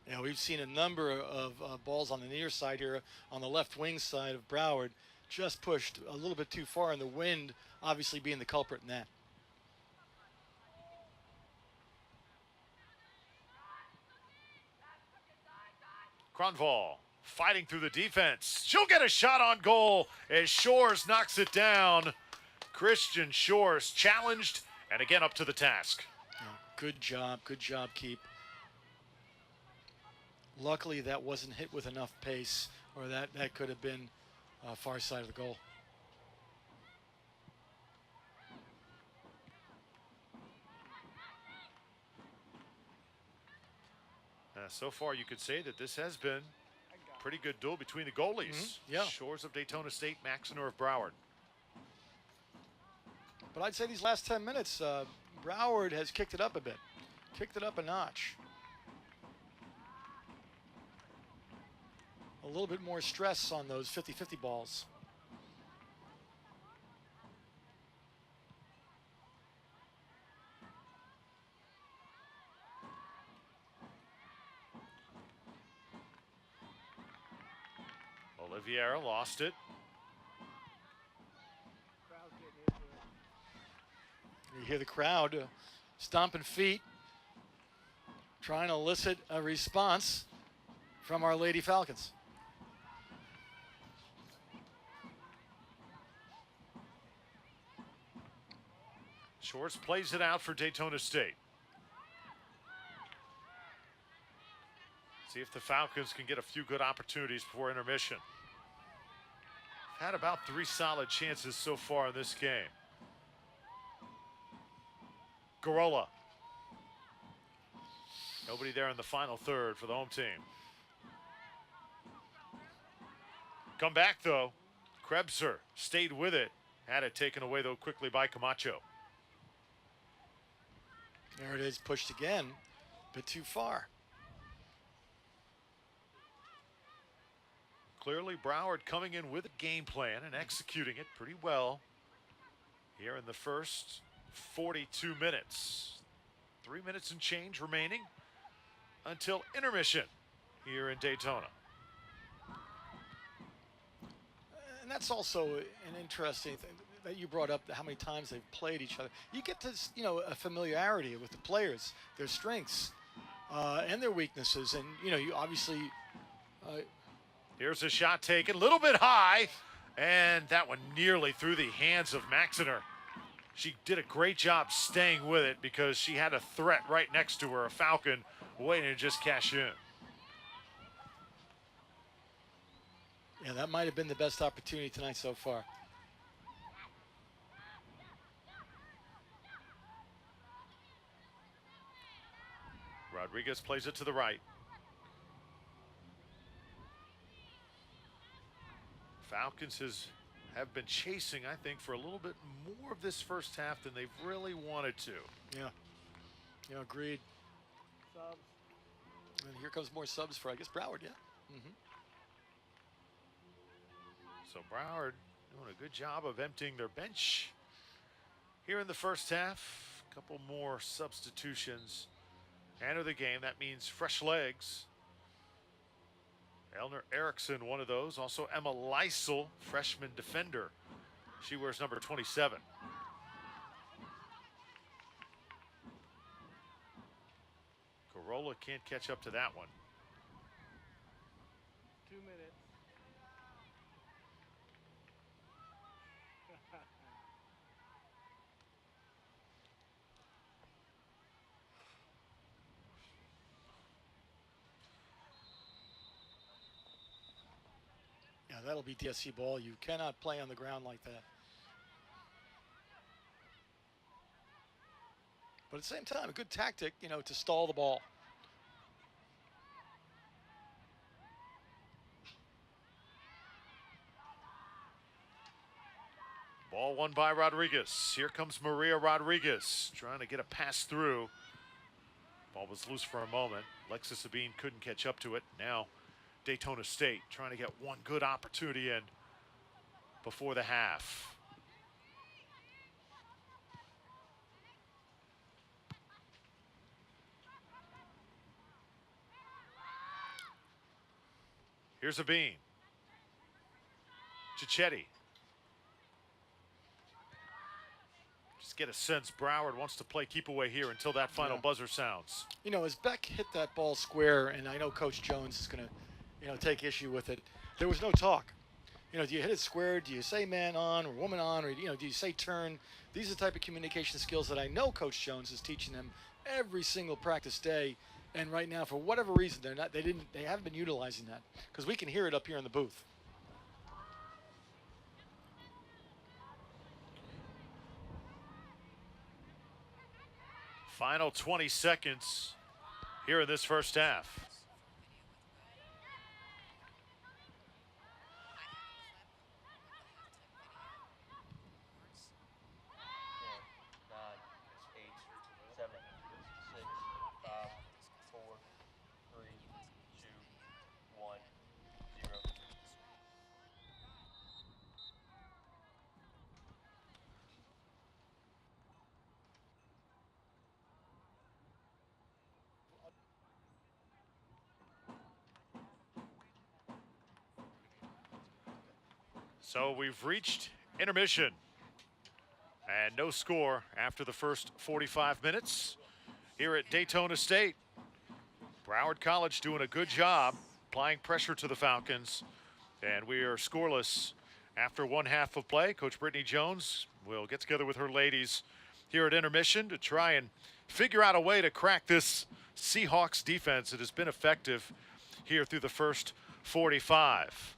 Yeah, we've seen a number of balls on the near side here on the left wing side of Broward, just pushed a little bit too far, and the wind obviously being the culprit in that. Cronval fighting through the defense. She'll get a shot on goal as Shores knocks it down. Christian Shores challenged and again up to the task. Yeah, good job, Keep. Luckily, that wasn't hit with enough pace, or that could have been far side of the goal. So far, you could say that this has been a pretty good duel between the goalies. Yeah. Shores of Daytona State, Maxiner of Broward. But I'd say these last 10 minutes, Broward has kicked it up a bit, kicked it up a notch. A little bit more stress on those 50-50 balls. Oliviera lost it. You hear the crowd stomping feet, trying to elicit a response from our Lady Falcons. Shores plays it out for Daytona State. See if the Falcons can get a few good opportunities before intermission. Had about 3 solid chances so far in this game. Garola. Nobody there in the final third for the home team. Come back though. Krebser stayed with it. Had it taken away though quickly by Camacho. There it is, pushed again, a bit too far. Clearly Broward coming in with a game plan and executing it pretty well here in the first 42 minutes. 3 minutes and change remaining until intermission here in Daytona. And that's also an interesting thing that you brought up, how many times they've played each other. You get this, a familiarity with the players, their strengths and their weaknesses. And, you obviously... Here's a shot taken, a little bit high, and that one nearly through the hands of Maxiner. She did a great job staying with it because she had a threat right next to her, a Falcon, waiting to just cash in. Yeah, that might have been the best opportunity tonight so far. Rodriguez plays it to the right. Falcons have been chasing, I think, for a little bit more of this first half than they've really wanted to. Yeah, agreed. Subs. And here comes more subs for, I guess, Broward, yeah. So Broward doing a good job of emptying their bench here in the first half. A couple more substitutions enter the game. That means fresh legs. Elner Erickson, one of those. Also Emma Leisel, freshman defender. She wears number 27. Garola can't catch up to that one. 2 minutes. Yeah, that'll be DSC ball. You cannot play on the ground like that. But at the same time, a good tactic, to stall the ball. Ball won by Rodriguez. Here comes Maria Rodriguez trying to get a pass through. Ball was loose for a moment. Alexis Sabine couldn't catch up to it. Now Daytona State trying to get one good opportunity in before the half. Here's a bean. Cicchetti. Just get a sense Broward wants to play keep away here until that final buzzer sounds. You know, as Beck hit that ball square, and I know Coach Jones is going to, take issue with it, there was no talk. Do you hit it square? Do you say man on or woman on? Or, do you say turn? These are the type of communication skills that I know Coach Jones is teaching them every single practice day. And right now, for whatever reason, they haven't been utilizing that, because we can hear it up here in the booth. Final 20 seconds here in this first half. So we've reached intermission and no score after the first 45 minutes here at Daytona State. Broward College doing a good job applying pressure to the Falcons, and we are scoreless after one half of play. Coach Brittney Jones will get together with her ladies here at intermission to try and figure out a way to crack this Seahawks defense that has been effective here through the first 45.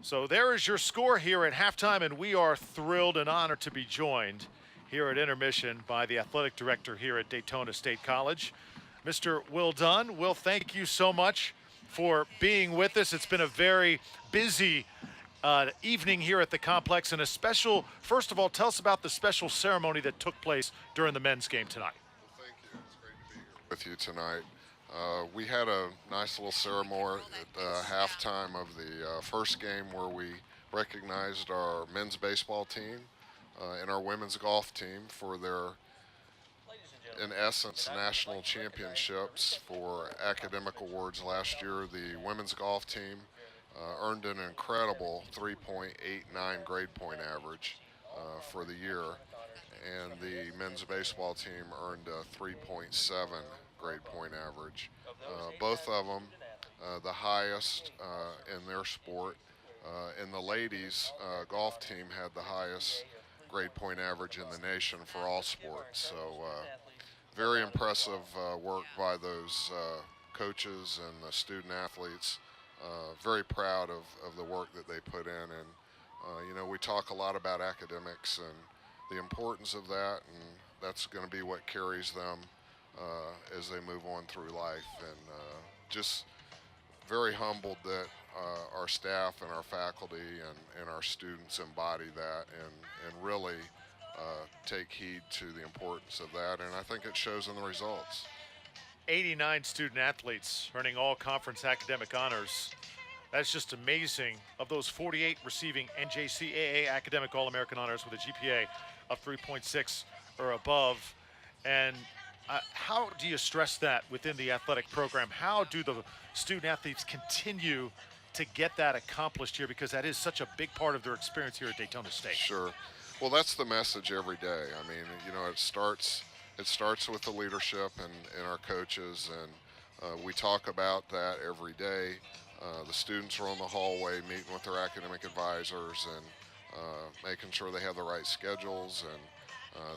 So there is your score here at halftime, and we are thrilled and honored to be joined here at intermission by the athletic director here at Daytona State College, Mr. Will Dunn. Will, thank you so much for being with us. It's been a very busy evening here at the complex, and a special, first of all, tell us about the special ceremony that took place during the men's game tonight. Well, thank you. It's great to be here with you tonight. We had a nice little ceremony at halftime of the first game where we recognized our men's baseball team and our women's golf team for their, in essence, national championships for academic awards last year. The women's golf team earned an incredible 3.89 grade point average for the year, and the men's baseball team earned a 3.7 grade point average. Both of them the highest in their sport, and the ladies golf team had the highest grade point average in the nation for all sports. So very impressive work by those coaches and the student athletes. Very proud of the work that they put in, and we talk a lot about academics and the importance of that, and that's going to be what carries them as they move on through life. And just very humbled that our staff and our faculty and our students embody that and really take heed to the importance of that, and I think it shows in the results. 89 student athletes earning all conference academic honors. That's just amazing. Of those, 48 receiving NJCAA academic All-American honors with a GPA of 3.6 or above. And how do you stress that within the athletic program? How do the student athletes continue to get that accomplished here? Because that is such a big part of their experience here at Daytona State. Sure. Well, that's the message every day. I mean, it starts with the leadership and our coaches, and we talk about that every day. The students are on the hallway meeting with their academic advisors and making sure they have the right schedules, and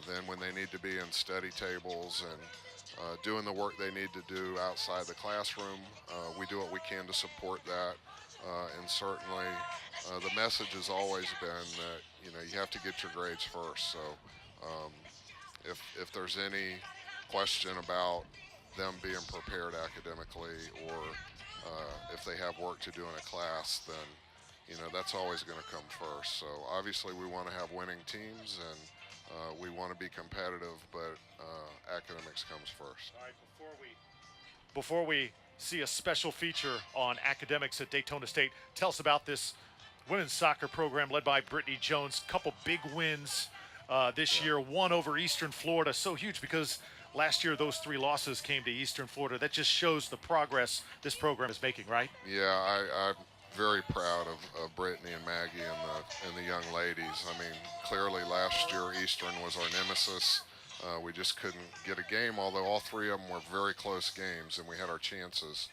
then when they need to be in study tables and doing the work they need to do outside the classroom, we do what we can to support that. And certainly the message has always been that you have to get your grades first. So if there's any question about them being prepared academically, or if they have work to do in a class, then that's always going to come first. So obviously we want to have winning teams, and we want to be competitive, but academics comes first. All right, before we see a special feature on academics at Daytona State, tell us about this women's soccer program led by Brittney Jones. Couple big wins this year, one over Eastern Florida. So huge because last year those 3 losses came to Eastern Florida. That just shows the progress this program is making, right? Yeah, I'm very proud of Brittney and Maggie and the young ladies. I mean, clearly last year Eastern was our nemesis. We just couldn't get a game, although all 3 of them were very close games and we had our chances.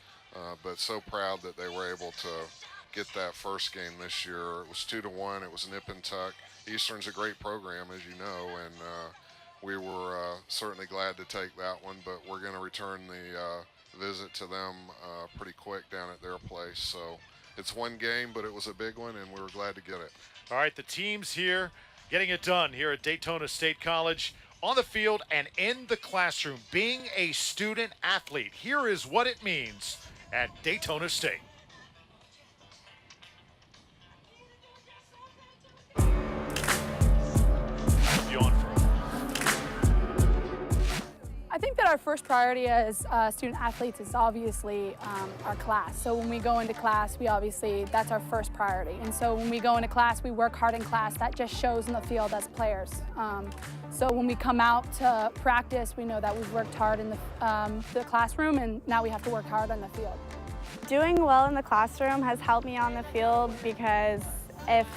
But so proud that they were able to get that first game this year. It was 2-1. It was nip and tuck. Eastern's a great program, as you know, and we were certainly glad to take that one, but we're going to return the visit to them pretty quick down at their place. So it's one game, but it was a big one, and we were glad to get it. All right, the teams here getting it done here at Daytona State College, on the field and in the classroom. Being a student athlete, here is what it means at Daytona State. I think that our first priority as student athletes is obviously our class. So when we go into class, that's our first priority. And so when we go into class, we work hard in class. That just shows in the field as players. So when we come out to practice, we know that we've worked hard in the classroom, and now we have to work hard on the field. Doing well in the classroom has helped me on the field, because if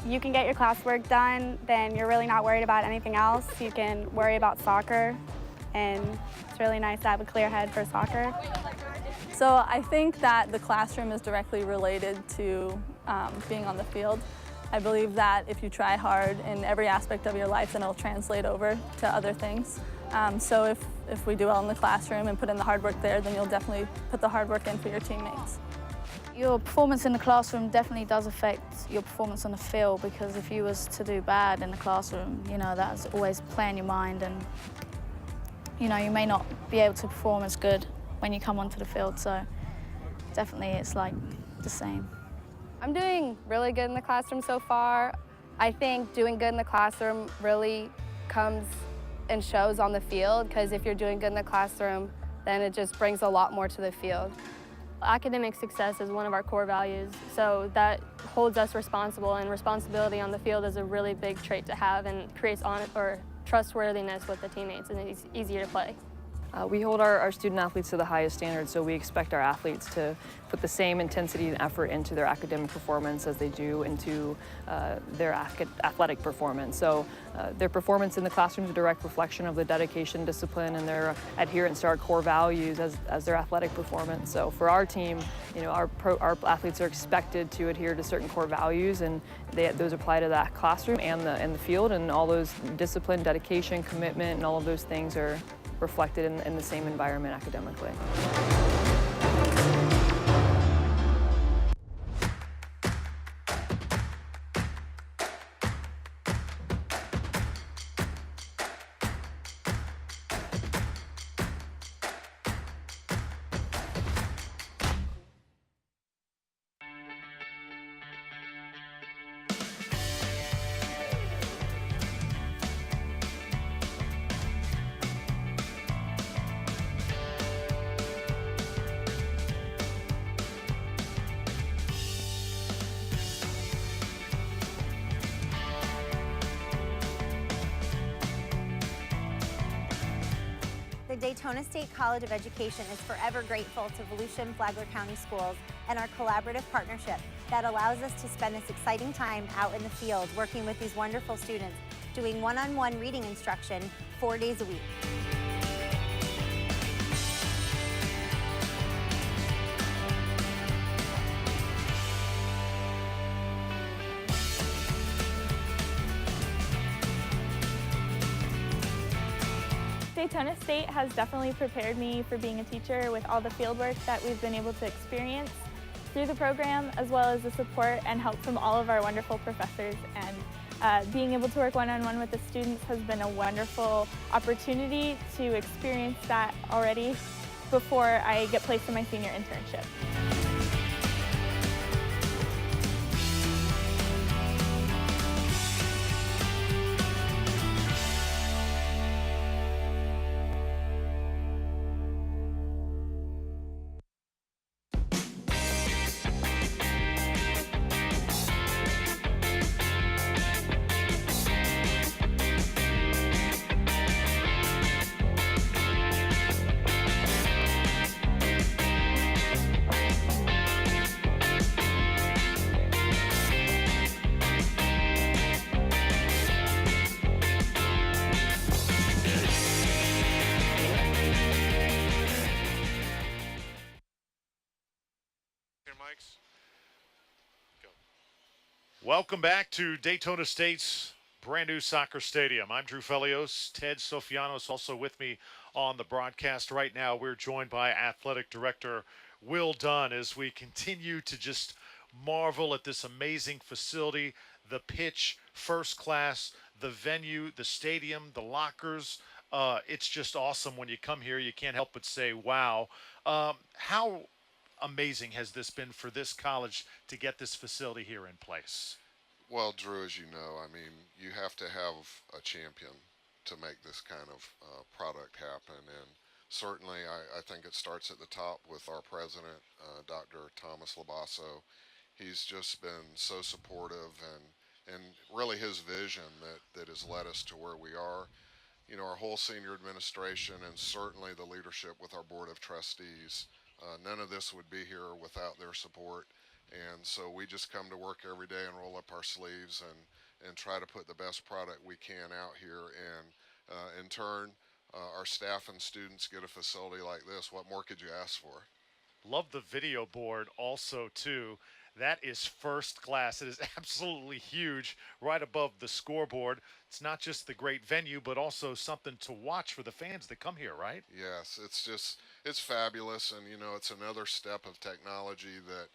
you can get your classwork done, then you're really not worried about anything else. You can worry about soccer, and it's really nice to have a clear head for soccer. So I think that the classroom is directly related to being on the field. I believe that if you try hard in every aspect of your life, then it'll translate over to other things. So if we do well in the classroom and put in the hard work there, then you'll definitely put the hard work in for your teammates. Your performance in the classroom definitely does affect your performance on the field, because if you was to do bad in the classroom, that's always playing your mind, and you may not be able to perform as good when you come onto the field. So definitely it's like the same. I'm doing really good in the classroom so far. I think doing good in the classroom really comes and shows on the field, because if you're doing good in the classroom, then it just brings a lot more to the field. Academic success is one of our core values, so that holds us responsible, and responsibility on the field is a really big trait to have and creates trustworthiness with the teammates, and it's easier to play. We hold our student athletes to the highest standards, so we expect our athletes to put the same intensity and effort into their academic performance as they do into their athletic performance. So their performance in the classroom is a direct reflection of the dedication, discipline, and their adherence to our core values as their athletic performance. So for our team, our athletes are expected to adhere to certain core values, and those apply to that classroom and the field, and all those discipline, dedication, commitment, and all of those things are reflected in the same environment academically. The Daytona State College of Education is forever grateful to Volusia and Flagler County Schools and our collaborative partnership that allows us to spend this exciting time out in the field working with these wonderful students, doing one-on-one reading instruction 4 days a week. Daytona State has definitely prepared me for being a teacher with all the fieldwork that we've been able to experience through the program, as well as the support and help from all of our wonderful professors. And being able to work one-on-one with the students has been a wonderful opportunity to experience that already before I get placed in my senior internship. mics. Go. Welcome back to Daytona State's brand new soccer stadium. I'm Drew Felios. Ted Sofianos also with me on the broadcast right now. We're joined by Athletic Director Will Dunn as we continue to just marvel at this amazing facility, the pitch, first class, the venue, the stadium, the lockers. It's just awesome when you come here. You can't help but say, wow. How amazing has this been for this college to get this facility here in place? Well, Drew, as you know, I mean, you have to have a champion to make this kind of product happen. And certainly, I think it starts at the top with our president, Dr. Thomas Labasso. He's just been so supportive and really his vision that has led us to where we are. You know, our whole senior administration and certainly the leadership with our board of trustees, none of this would be here without their support. And so we just come to work every day and roll up our sleeves and try to put the best product we can out here. And in turn, our staff and students get a facility like this. What more could you ask for? Love the video board also, too. That is first class. It is absolutely huge right above the scoreboard. It's not just the great venue, but also something to watch for the fans that come here, right? Yes, it's fabulous. And, you know, it's another step of technology that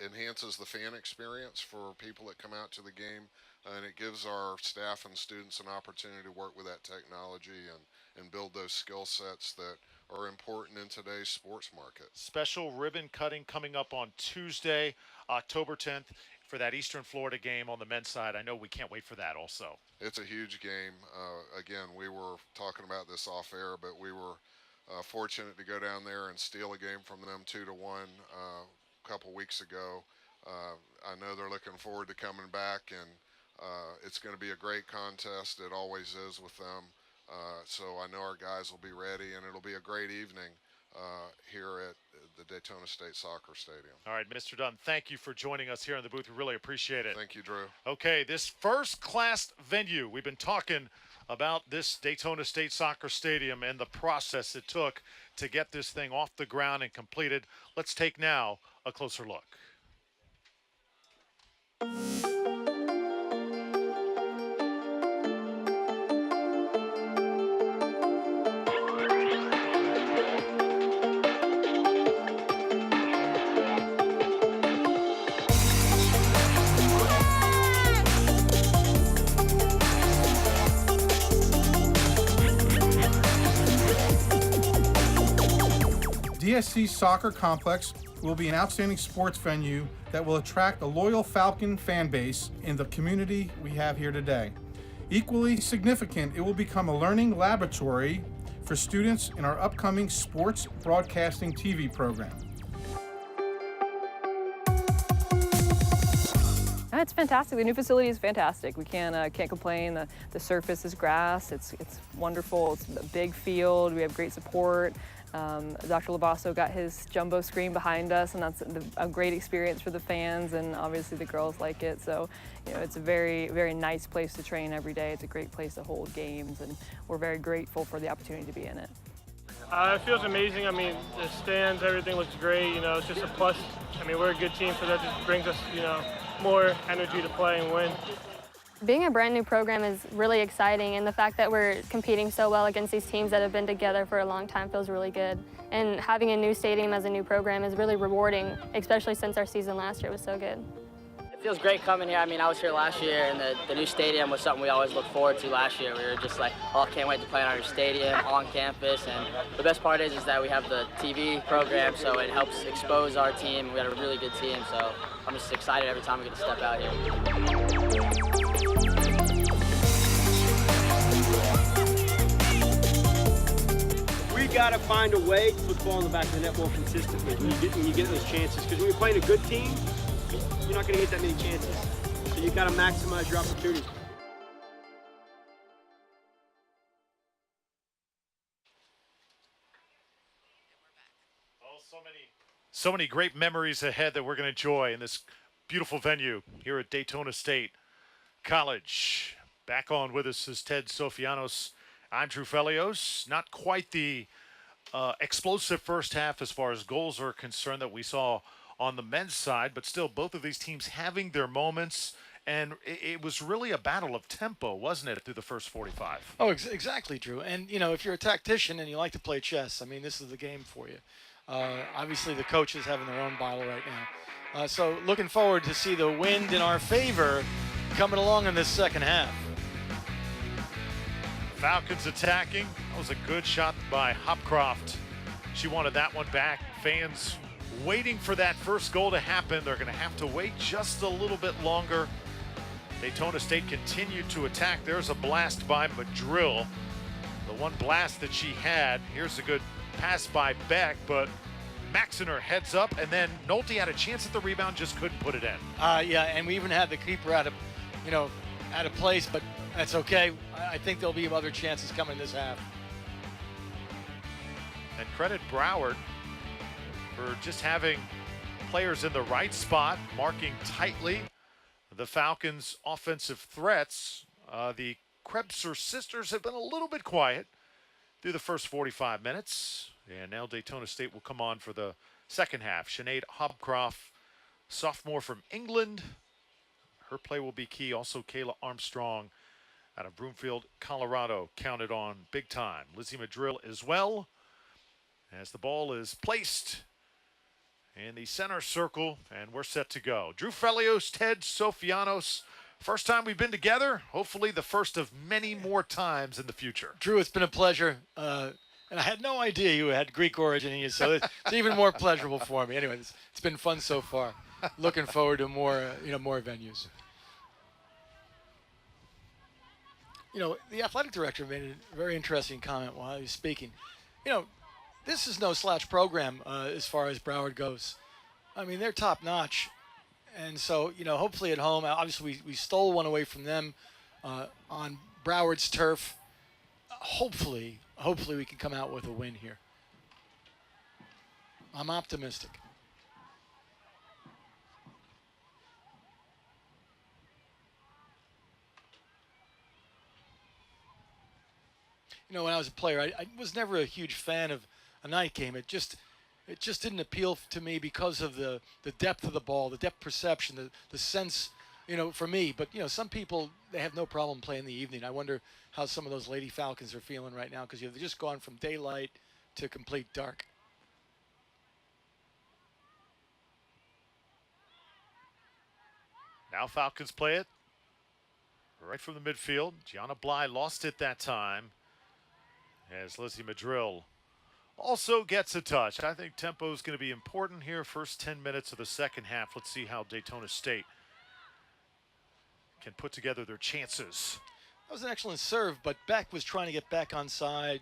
enhances the fan experience for people that come out to the game, and it gives our staff and students an opportunity to work with that technology and build those skill sets that are important in today's sports market. Special ribbon cutting coming up on Tuesday, October 10th, for that Eastern Florida game on the men's side. I know we can't wait for that also. It's a huge game. Again, we were talking about this off air, but we were fortunate to go down there and steal a game from them 2-1 couple weeks ago. I know they're looking forward to coming back, and it's going to be a great contest. It always is with them. So I know our guys will be ready, and it'll be a great evening here at the Daytona State Soccer Stadium. All right, Mr. Dunn, thank you for joining us here in the booth. We really appreciate it. Thank you, Drew. Okay, this first-class venue, we've been talking about this Daytona State Soccer Stadium and the process it took to get this thing off the ground and completed. Let's take now a closer look. DSC Soccer Complex will be an outstanding sports venue that will attract a loyal Falcon fan base in the community we have here today. Equally significant, it will become a learning laboratory for students in our upcoming sports broadcasting TV program. It's fantastic. The new facility is fantastic. We can't complain. The surface is grass. It's wonderful. It's a big field. We have great support. Dr. Labasso got his jumbo screen behind us, and that's a great experience for the fans, and obviously the girls like it. So, you know, it's a very, very nice place to train every day. It's a great place to hold games, and we're very grateful for the opportunity to be in it. It feels amazing. I mean, the stands, everything looks great. You know, it's just a plus. I mean, we're a good team, so that just brings us, you know, more energy to play and win. Being a brand new program is really exciting, and the fact that we're competing so well against these teams that have been together for a long time feels really good. And having a new stadium as a new program is really rewarding, especially since our season last year was so good. It feels great coming here. I mean, I was here last year, and the new stadium was something we always looked forward to last year. We were just like, oh, I can't wait to play in our new stadium on campus. And the best part is that we have the TV program, so it helps expose our team. We got a really good team, so I'm just excited every time we get to step out here. We got to find a way to put the ball in the back of the net more consistently when you get those chances. Because when you're playing a good team, you're not going to get that many chances. So you got to maximize your opportunities. So many great memories ahead that we're going to enjoy in this beautiful venue here at Daytona State College. Back on with us is Ted Sofianos. I'm Drew Felios. Not quite the explosive first half as far as goals are concerned that we saw on the men's side, but still both of these teams having their moments. And it was really a battle of tempo, wasn't it, through the first 45? Oh, exactly, Drew. And, you know, if you're a tactician and you like to play chess, I mean, this is the game for you. Obviously, the coaches having their own battle right now. So looking forward to see the wind in our favor coming along in this second half. Falcons attacking. That was a good shot by Hopcroft. She wanted that one back. Fans waiting for that first goal to happen. They're going to have to wait just a little bit longer. Daytona State continued to attack. There's a blast by Madrill. The one blast that she had. Here's a good pass by Beck, but Maxiner heads up, and then Nolte had a chance at the rebound, just couldn't put it in. Yeah, and we even had the keeper out of place, but that's okay. I think there'll be other chances coming this half. And credit Broward for just having players in the right spot, marking tightly the Falcons' offensive threats. The Krebser sisters have been a little bit quiet through the first 45 minutes. And now Daytona State will come on for the second half. Sinead Hopcroft, sophomore from England. Her play will be key. Also, Kayla Armstrong out of Broomfield, Colorado, counted on big time. Lizzie Madrill as well, as the ball is placed in the center circle, and we're set to go. Drew Felios, Ted Sofianos. First time we've been together. Hopefully the first of many more times in the future. Drew, it's been a pleasure. And I had no idea you had Greek origin in you, so it's even more pleasurable for me. Anyway, it's been fun so far. Looking forward to more venues. You know, the athletic director made a very interesting comment while he was speaking. You know, this is no slouch program as far as Broward goes. I mean, they're top notch. And so, you know, hopefully at home, obviously we stole one away from them on Broward's turf. Hopefully we can come out with a win here. I'm optimistic. You know, when I was a player, I was never a huge fan of a night game. It just didn't appeal to me because of the depth of the ball, the depth perception, the sense, you know, for me. But, you know, some people, they have no problem playing in the evening. I wonder how some of those Lady Falcons are feeling right now, because they've just gone from daylight to complete dark. Now Falcons play it right from the midfield. Gianna Bly lost it that time, as Lizzie Madrill also gets a touch. I think tempo is going to be important here. First 10 minutes of the second half. Let's see how Daytona State can put together their chances. That was an excellent serve, but Beck was trying to get back on side.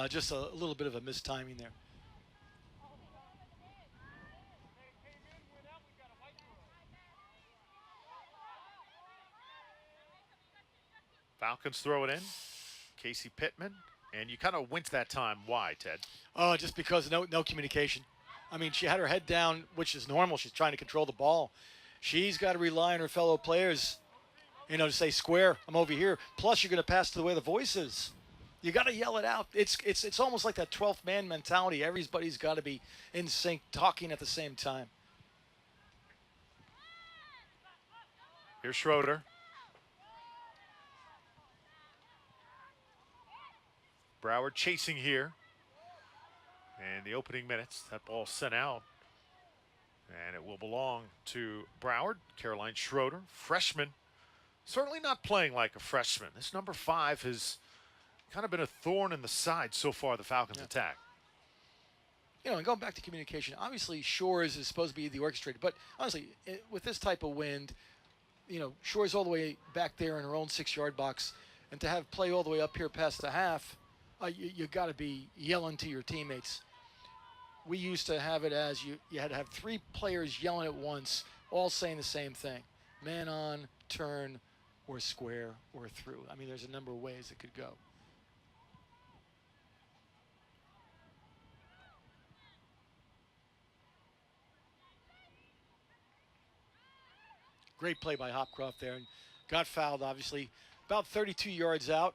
Just a little bit of a mistiming there. Falcons throw it in. Casey Pittman. And you kind of winced that time. Why, Ted? Oh, just because no communication. I mean, she had her head down, which is normal. She's trying to control the ball. She's got to rely on her fellow players, you know, to say, square, I'm over here. Plus, you're going to pass to the way the voice is. You got to yell it out. It's almost like that 12th man mentality. Everybody's got to be in sync, talking at the same time. Here's Schroeder. Broward chasing here. And the opening minutes, that ball sent out. And it will belong to Broward. Caroline Schroeder, freshman. Certainly not playing like a freshman. This number 5 has kind of been a thorn in the side so far, the Falcons' attack. You know, and going back to communication, obviously Shores is supposed to be the orchestrator. But honestly, with this type of wind, you know, Shores all the way back there in her own 6-yard box. And to have play all the way up here past the half, you got to be yelling to your teammates. We used to have it as you had to have 3 players yelling at once, all saying the same thing. Man on, turn, or square, or through. I mean, there's a number of ways it could go. Great play by Hopcroft there, and got fouled, obviously. About 32 yards out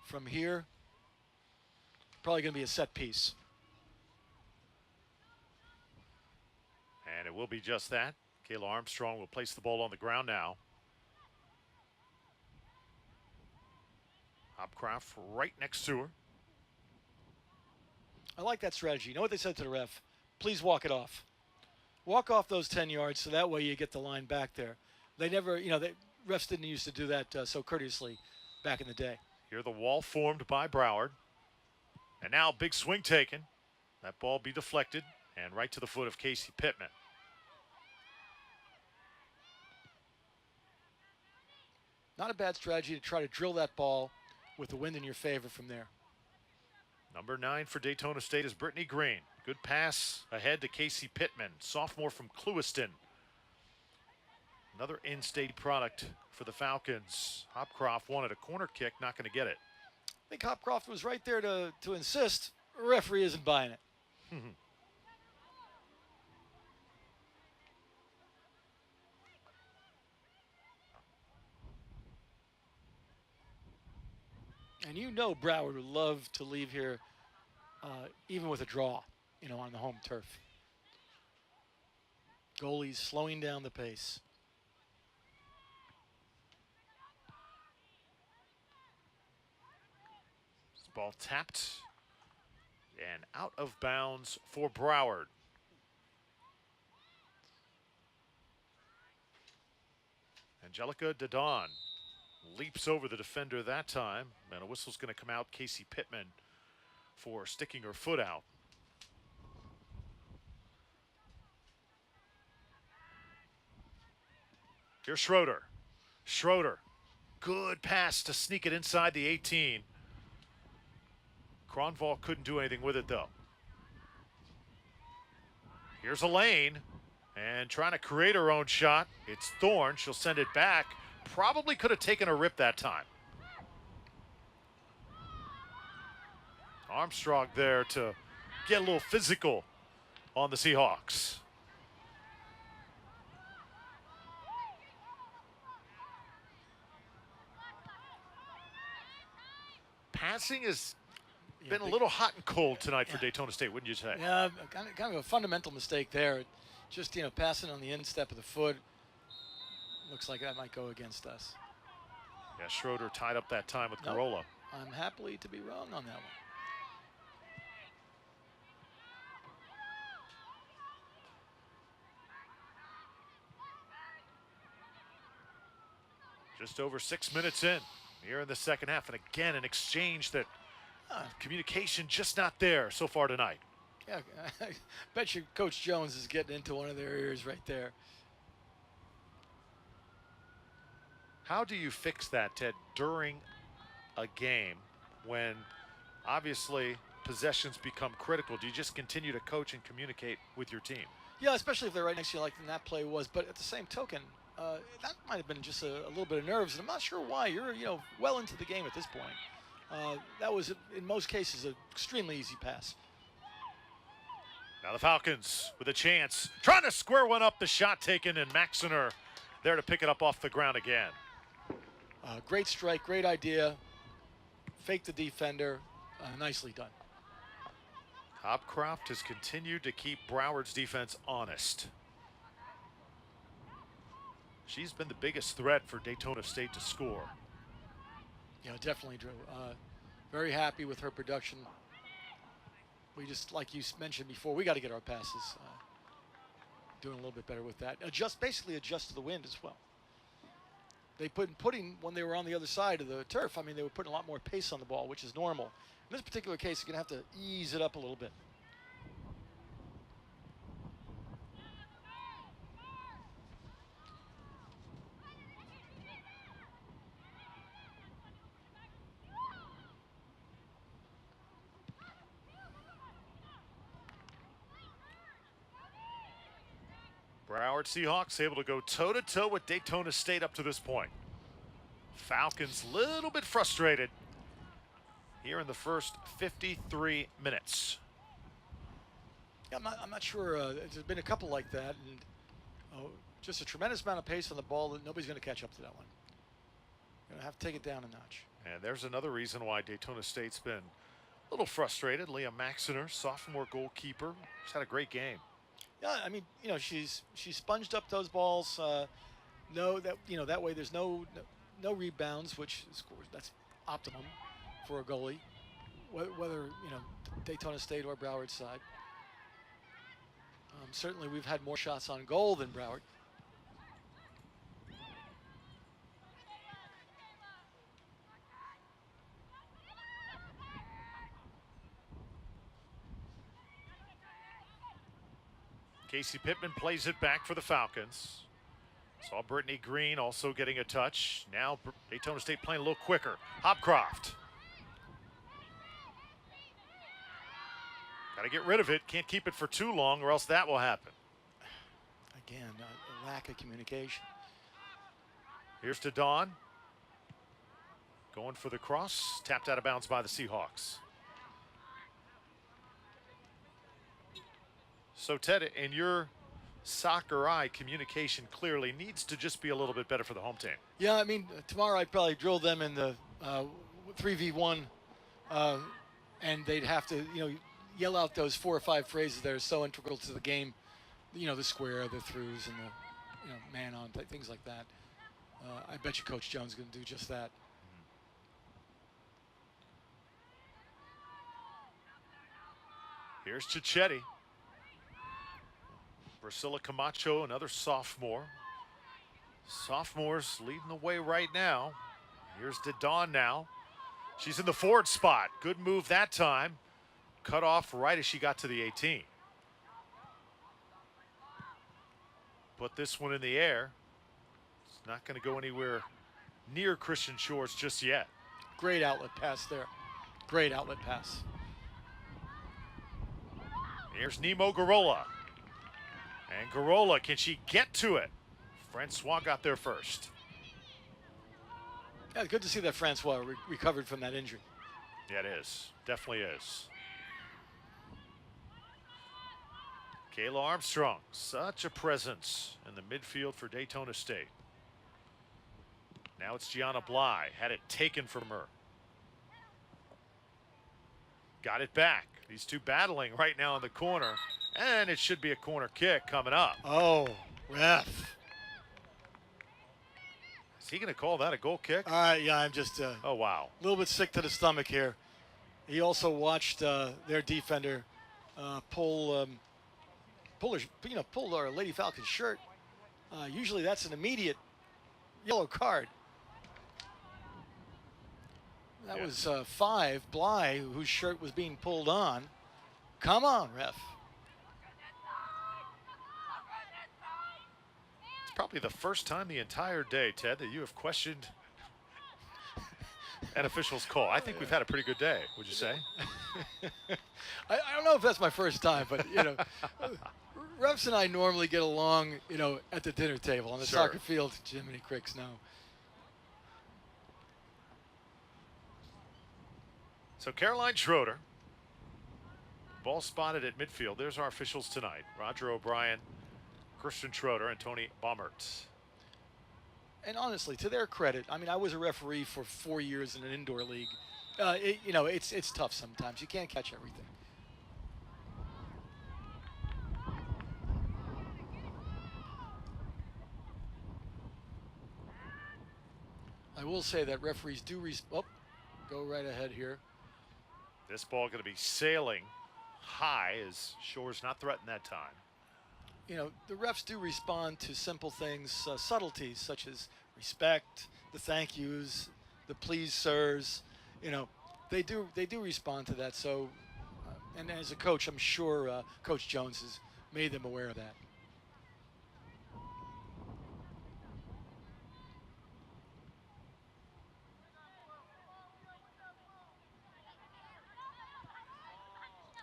from here. Probably going to be a set piece. And it it will be just that. Kayla Armstrong will place the ball on the ground now. Hopcroft right next to her. I like that strategy. You know what they said to the ref? Please walk it off. Walk off those 10 yards so that way you get the line back there. They never, the refs didn't used to do that so courteously back in the day. Here the wall formed by Broward. And now big swing taken. That ball be deflected and right to the foot of Casey Pittman. Not a bad strategy to try to drill that ball with the wind in your favor from there. Number 9 for Daytona State is Brittney Green. Good pass ahead to Casey Pittman, sophomore from Clewiston. Another in-state product for the Falcons. Hopcroft wanted a corner kick, not going to get it. I think Hopcroft was right there to insist. The referee isn't buying it. And Broward would love to leave here even with a draw, on the home turf. Goalies slowing down the pace. This ball tapped and out of bounds for Broward. Angelica Dadon leaps over the defender that time, and a whistle's going to come out. Casey Pittman for sticking her foot out. Here's Schroeder. Schroeder, good pass to sneak it inside the 18. Cronval couldn't do anything with it though. Here's Elaine, and trying to create her own shot. It's Thorne, she'll send it back. Probably could have taken a rip that time. Armstrong there to get a little physical on the Seahawks. Passing has been a little hot and cold tonight for Daytona State, wouldn't you say? Yeah, kind of a fundamental mistake there. Just, passing on the instep of the foot. Looks like that might go against us. Yeah, Schroeder tied up that time with Garola. I'm happily to be wrong on that one. Just over 6 minutes in here in the second half. And again, an exchange that communication just not there so far tonight. Yeah, I bet you Coach Jones is getting into one of their ears right there. How do you fix that, Ted, during a game when obviously possessions become critical? Do you just continue to coach and communicate with your team? Yeah, especially if they're right next to you like that play was. But at the same token, that might have been just a little bit of nerves. And I'm not sure why. You're, well into the game at this point. That was, in most cases, an extremely easy pass. Now the Falcons with a chance. Trying to square one up. The shot taken, and Maxiner there to pick it up off the ground again. Great strike, great idea. Fake the defender. Nicely done. Hopcroft has continued to keep Broward's defense honest. She's been the biggest threat for Daytona State to score. Yeah, definitely, Drew. Very happy with her production. We just, like you mentioned before, we got to get our passes doing a little bit better with that. Basically adjust to the wind as well. They putting when they were on the other side of the turf, they were putting a lot more pace on the ball, which is normal. In this particular case, you're going to have to ease it up a little bit. Broward Seahawks able to go toe-to-toe with Daytona State up to this point. Falcons a little bit frustrated here in the first 53 minutes. Yeah, I'm not sure. There's been a couple like that, and just a tremendous amount of pace on the ball that nobody's going to catch up to that one. Going to have to take it down a notch. And there's another reason why Daytona State's been a little frustrated. Leah Maxiner, sophomore goalkeeper, has had a great game. Yeah, I mean, she sponged up those balls. That way there's no rebounds, which is, of course, that's optimum for a goalie, whether Daytona State or Broward side. Certainly, we've had more shots on goal than Broward. Casey Pittman plays it back for the Falcons. Saw Brittney Green also getting a touch. Now Daytona State playing a little quicker. Hopcroft. Got to get rid of it. Can't keep it for too long or else that will happen. Again, a lack of communication. Here's to Dawn. Going for the cross. Tapped out of bounds by the Seahawks. So, Ted, in your soccer eye, communication clearly needs to just be a little bit better for the home team. Yeah, I mean, tomorrow I'd probably drill them in the 3v1, and they'd have to, yell out those 4 or 5 phrases that are so integral to the game. The square, the throughs, and the man on, things like that. I bet you Coach Jones is going to do just that. Here's Cicchetti. Priscilla Camacho, another sophomore. Sophomores leading the way right now. Here's to Dawn now. She's in the forward spot. Good move that time. Cut off right as she got to the 18. Put this one in the air. It's not going to go anywhere near Christian Shores just yet. Great outlet pass there. Great outlet pass. Here's Nemo Garola. And Garola, can she get to it? Francois got there first. Yeah, good to see that Francois recovered from that injury. Yeah, it is. Definitely is. Kayla Armstrong, such a presence in the midfield for Daytona State. Now it's Gianna Bly, had it taken from her. Got it back. These two battling right now in the corner, and it should be a corner kick coming up. Oh, ref. Is he going to call that a goal kick? Yeah, I'm just oh, wow. A little bit sick to the stomach here. He also watched their defender pull our Lady Falcons shirt. Usually that's an immediate yellow card. That was 5, Bly, whose shirt was being pulled on. Come on, ref. It's probably the first time the entire day, Ted, that you have questioned an official's call. I think we've had a pretty good day, would you say? I don't know if that's my first time, but, refs and I normally get along, at the dinner table on the soccer field. Jiminy Cricks, no. So Caroline Schroeder, ball spotted at midfield. There's our officials tonight. Roger O'Brien, Christian Schroeder, and Tony Baumert. And honestly, to their credit, I mean, I was a referee for 4 years in an indoor league. It's tough sometimes. You can't catch everything. I will say that referees do go right ahead here. This ball going to be sailing high as Shores not threatened that time. The refs do respond to simple things, subtleties such as respect, the thank yous, the please sirs. They do respond to that. So, and as a coach, I'm sure Coach Jones has made them aware of that.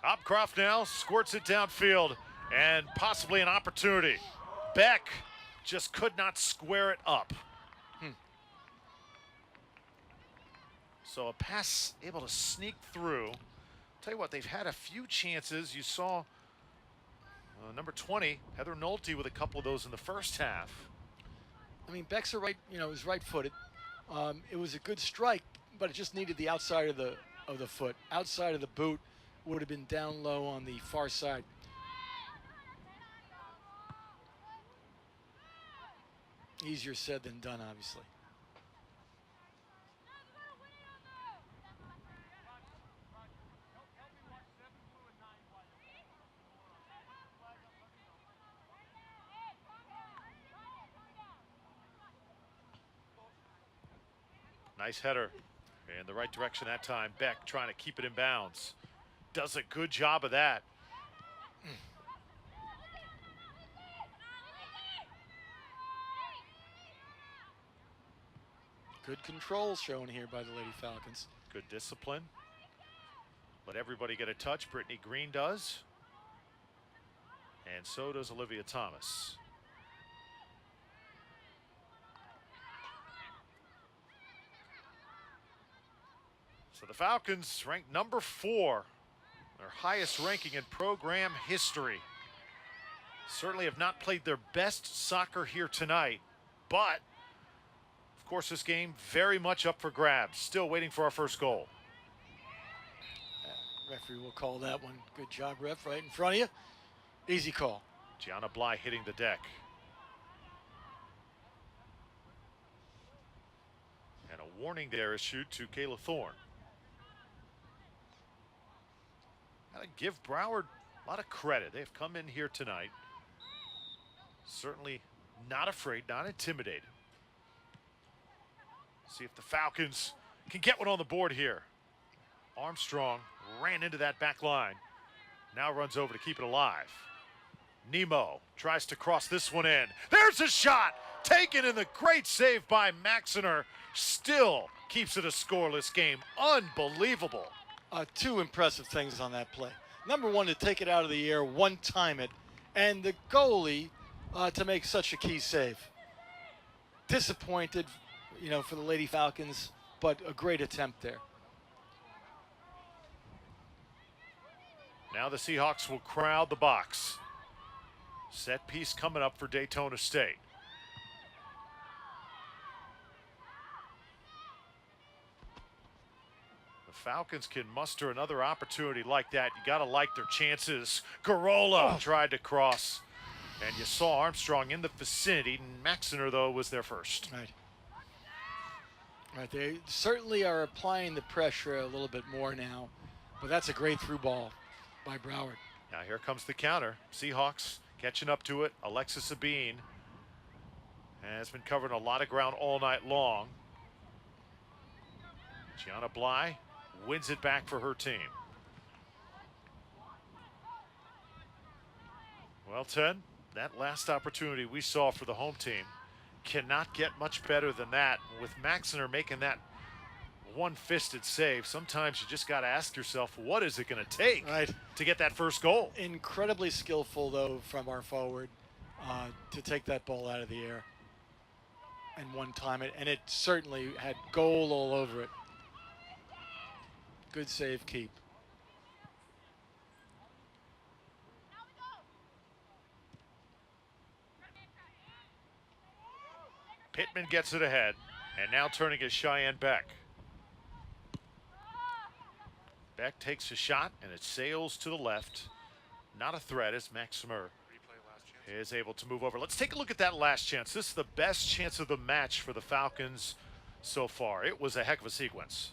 Hopcroft now squirts it downfield and possibly an opportunity. Beck just could not square it up. So a pass able to sneak through. Tell you what, they've had a few chances. You saw number 20, Heather Nolte, with a couple of those in the first half. I mean, Beck's is right-footed. It was a good strike, but it just needed the outside of the foot. Outside of the boot would have been down low on the far side. Easier said than done, obviously. Nice header in the right direction that time. Beck trying to keep it in bounds. Does a good job of that. Good control shown here by the Lady Falcons. Good discipline. Let everybody get a touch. Brittney Green does. And so does Olivia Thomas. So the Falcons ranked number 4, their highest ranking in program history. Certainly have not played their best soccer here tonight, but of course this game very much up for grabs. Still waiting for our first goal. Referee will call that one. Good job, ref, right in front of you. Easy call. Gianna Bly hitting the deck. And a warning there issued to Kayla Thorne. Gotta give Broward a lot of credit. They've come in here tonight. Certainly not afraid, not intimidated. See if the Falcons can get one on the board here. Armstrong ran into that back line. Now runs over to keep it alive. Nemo tries to cross this one in. There's a shot taken in, the great save by Maxiner. Still keeps it a scoreless game. Unbelievable. 2 impressive things on that play. Number 1, to take it out of the air, one-time it, and the goalie to make such a key save. Disappointed, you know, for the Lady Falcons, but a great attempt there. Now the Seahawks will crowd the box. Set piece coming up for Daytona State. The Falcons can muster another opportunity like that. You got to like their chances. Garola tried to cross, and you saw Armstrong in the vicinity. Maxiner, though, was there first. Right. Right, they certainly are applying the pressure a little bit more now, but that's a great through ball by Broward. Now here comes the counter. Seahawks catching up to it. Alexis Sabine has been covering a lot of ground all night long. Gianna Bly wins it back for her team. Well, Ted, that last opportunity we saw for the home team cannot get much better than that. With Maxiner making that one-fisted save, sometimes you just got to ask yourself, what is it going to take to get that first goal? Incredibly skillful, though, from our forward to take that ball out of the air and one-time it, and it certainly had goal all over it. Good save, keep. Pittman gets it ahead, and now turning is Cheyenne Beck. Beck takes a shot, and it sails to the left. Not a threat as Maxiner is able to move over. Let's take a look at that last chance. This is the best chance of the match for the Falcons so far. It was a heck of a sequence.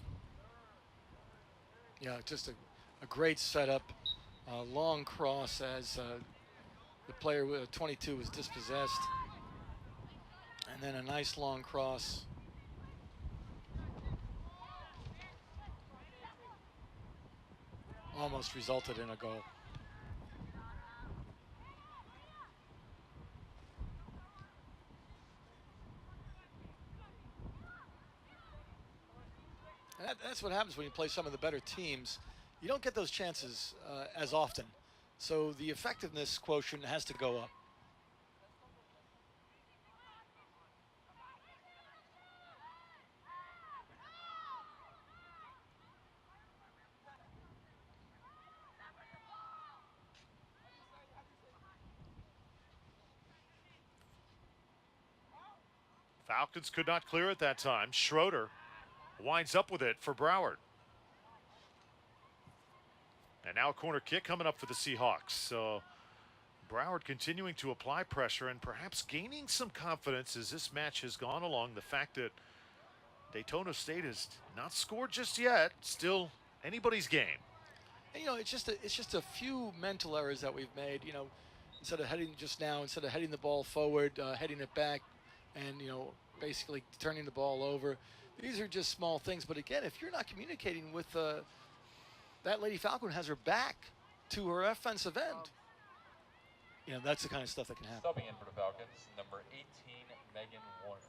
Yeah, just a great setup. Long cross as the player with 22 was dispossessed. And then a nice long cross. Almost resulted in a goal. And that's what happens when you play some of the better teams. You don't get those chances as often. So the effectiveness quotient has to go up. Falcons could not clear it that time. Schroeder winds up with it for Broward. And now a corner kick coming up for the Seahawks. So Broward continuing to apply pressure and perhaps gaining some confidence as this match has gone along. The fact that Daytona State has not scored just yet, still anybody's game. And, you know, it's just a few mental errors that we've made. You know, instead of heading the ball forward, heading it back, and, you know, basically turning the ball over. These are just small things. But again, if you're not communicating with that Lady Falcon has her back to her offensive end, you know, that's the kind of stuff that can happen. Subbing in for the Falcons, number 18, Megan Warner.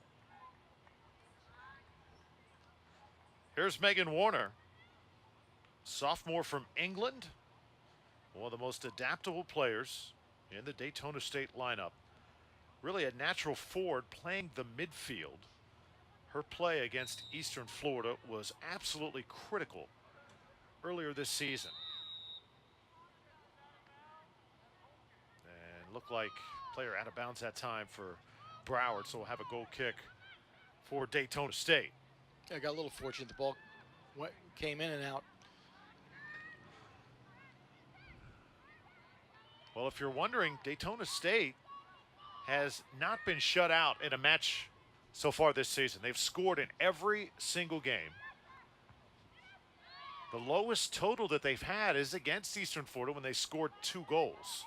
Here's Megan Warner, sophomore from England, one of the most adaptable players in the Daytona State lineup. Really a natural forward playing the midfield. Her play against Eastern Florida was absolutely critical earlier this season. And looked like player out of bounds that time for Broward, so we'll have a goal kick for Daytona State. I got a little fortunate. The ball came in and out. Well, if you're wondering, Daytona State has not been shut out in a match so far this season. They've scored in every single game. The lowest total that they've had is against Eastern Florida when they scored 2 goals.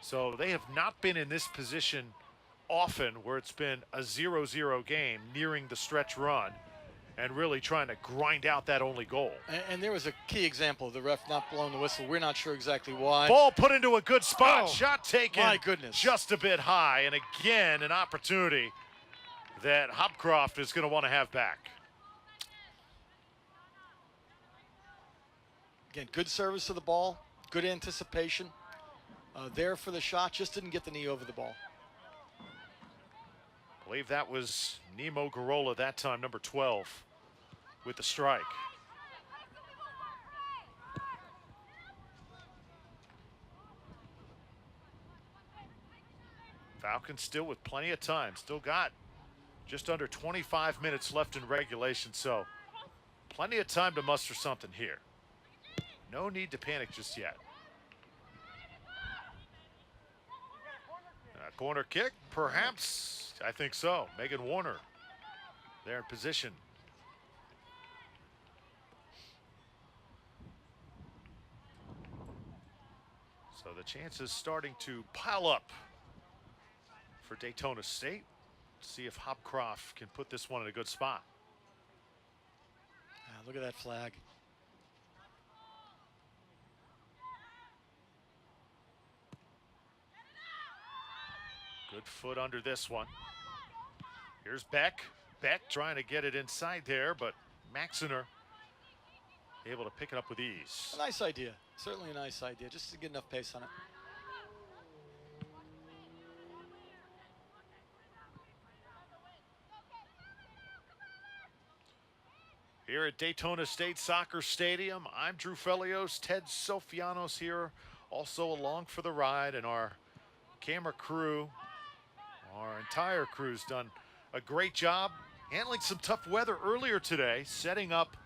So they have not been in this position often where it's been a 0-0 game nearing the stretch run and really trying to grind out that only goal. And there was a key example of the ref not blowing the whistle. We're not sure exactly why. Ball put into a good spot. Oh, shot taken. My goodness. Just a bit high. And again, an opportunity that Hopcroft is going to want to have back. Again, good service to the ball, good anticipation. There for the shot, just didn't get the knee over the ball. I believe that was Nemo Garola that time, number 12, with the strike. Falcons still with plenty of time, still got just under 25 minutes left in regulation, so plenty of time to muster something here. No need to panic just yet. Corner kick, perhaps. I think so. Megan Warner there in position. So the chances starting to pile up for Daytona State. See if Hopcroft can put this one in a good spot. Look at that flag. Good foot under this one. Here's Beck. Beck trying to get it inside there, but Maxiner able to pick it up with ease. A nice idea. Certainly a nice idea, just to get enough pace on it. Here at Daytona State Soccer Stadium, I'm Drew Felios, Ted Sofianos here, also along for the ride, and our camera crew, our entire crew's done a great job handling some tough weather earlier today, setting up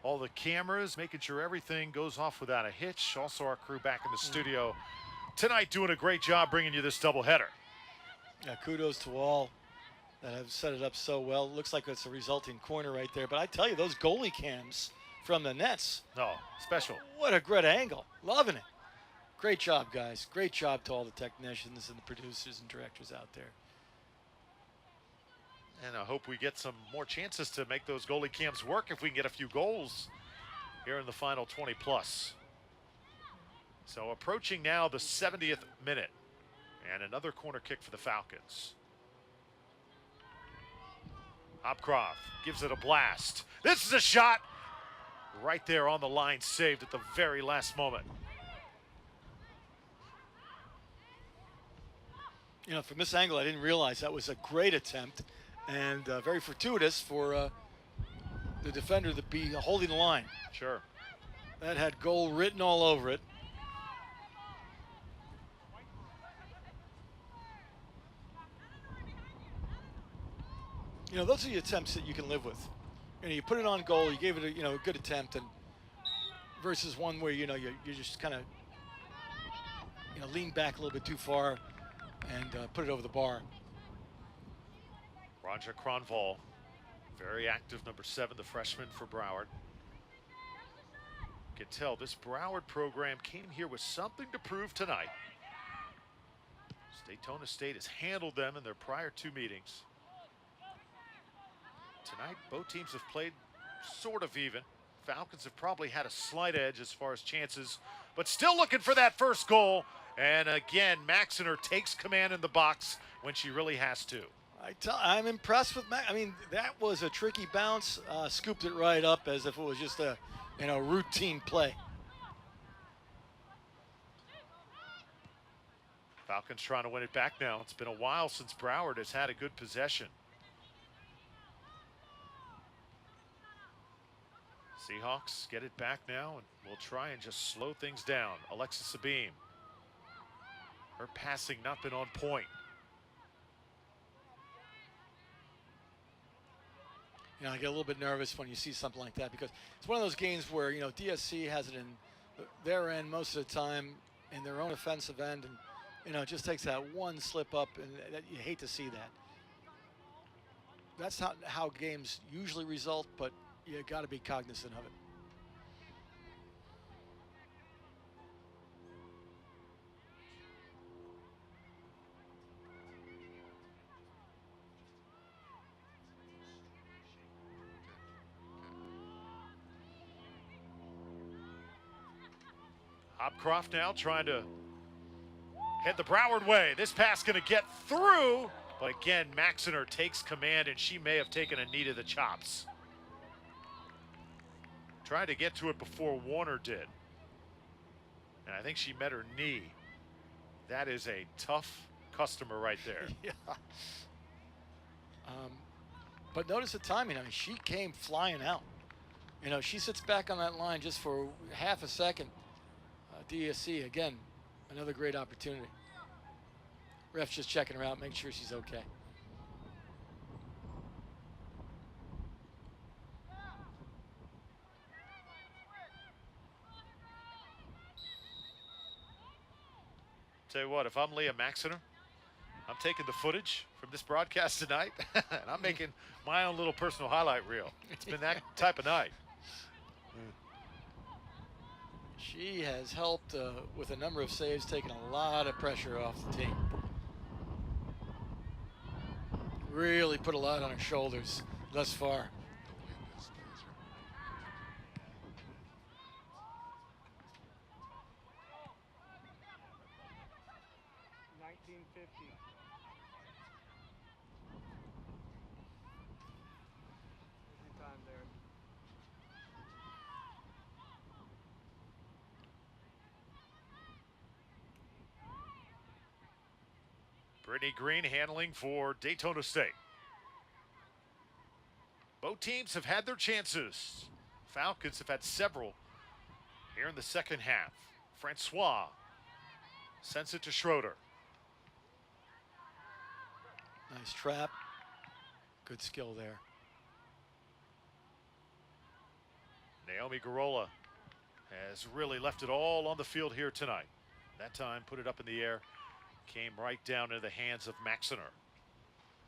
all the cameras, making sure everything goes off without a hitch. Also our crew back in the studio tonight doing a great job bringing you this doubleheader. Yeah, kudos to all that have set it up so well. Looks like it's a resulting corner right there, but I tell you, those goalie cams from the nets. Oh, special. What a great angle. Loving it. Great job, guys. Great job to all the technicians and the producers and directors out there. And I hope we get some more chances to make those goalie cams work if we can get a few goals here in the final 20 plus. So approaching now the 70th minute, and another corner kick for the Falcons. Hopcroft gives it a blast. This is a shot right there on the line, saved at the very last moment. You know, from this angle, I didn't realize that was a great attempt and very fortuitous for the defender to be holding the line. Sure. That had goal written all over it. You know, those are the attempts that you can live with. You know, you put it on goal, you gave it a, a good attempt, and versus one where, you just kind of, leaned back a little bit too far and put it over the bar. Ronja Cronval, very active, number 7, the freshman for Broward. You can tell this Broward program came here with something to prove tonight. Daytona State has handled them in their prior 2 meetings. Tonight, both teams have played sort of even. Falcons have probably had a slight edge as far as chances, but still looking for that first goal. And again, Maxiner takes command in the box when she really has to. I'm impressed with Max. I mean, that was a tricky bounce. Scooped it right up as if it was just a routine play. Falcons trying to win it back now. It's been a while since Broward has had a good possession. Seahawks get it back now, and we'll try and just slow things down. Alexis Sabine. Her passing not been on point. I get a little bit nervous when you see something like that because it's one of those games where, DSC has it in their end most of the time in their own offensive end, and it just takes that one slip up, and you hate to see that. That's not how games usually result, but you got to be cognizant of it. Hopcroft now trying to head the Broward way. This pass going to get through, but again, Maxiner takes command, and she may have taken a knee to the chops. Tried to get to it before Warner did, and I think she met her knee. That is a tough customer right there. Yeah. But notice the timing. I mean, she came flying out. She sits back on that line just for half a second. DSC, again, another great opportunity. Ref's just checking her out, making sure she's okay. Tell you what, if I'm Leah Maxiner, I'm taking the footage from this broadcast tonight, and I'm making my own little personal highlight reel. It's been that type of night. She has helped with a number of saves, taking a lot of pressure off the team. Really put a lot on her shoulders thus far. Brittney Green handling for Daytona State. Both teams have had their chances. Falcons have had several here in the second half. Francois sends it to Schroeder. Nice trap. Good skill there. Naomi Garola has really left it all on the field here tonight. That time, put it up in the air. Came right down into the hands of Maxiner.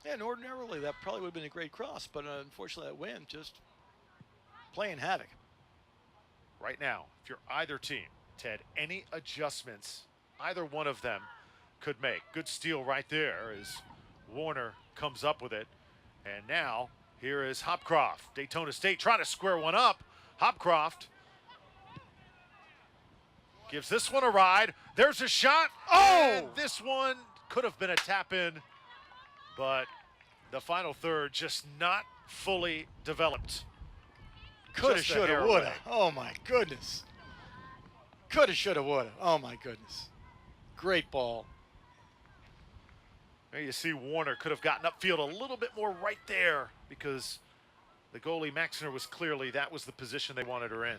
Yeah, and ordinarily that probably would have been a great cross, but unfortunately that wind just playing havoc. Right now, if you're either team, Ted, any adjustments either one of them could make. Good steal right there as Warner comes up with it. And now, here is Hopcroft. Daytona State trying to square one up. Hopcroft gives this one a ride. There's a shot. Oh! And this one could have been a tap in, but the final third just not fully developed. Coulda, shoulda, woulda. Oh my goodness. Coulda, shoulda, woulda. Oh my goodness. Great ball. There you see Warner could have gotten upfield a little bit more right there because the goalie Maxiner was clearly, that was the position they wanted her in.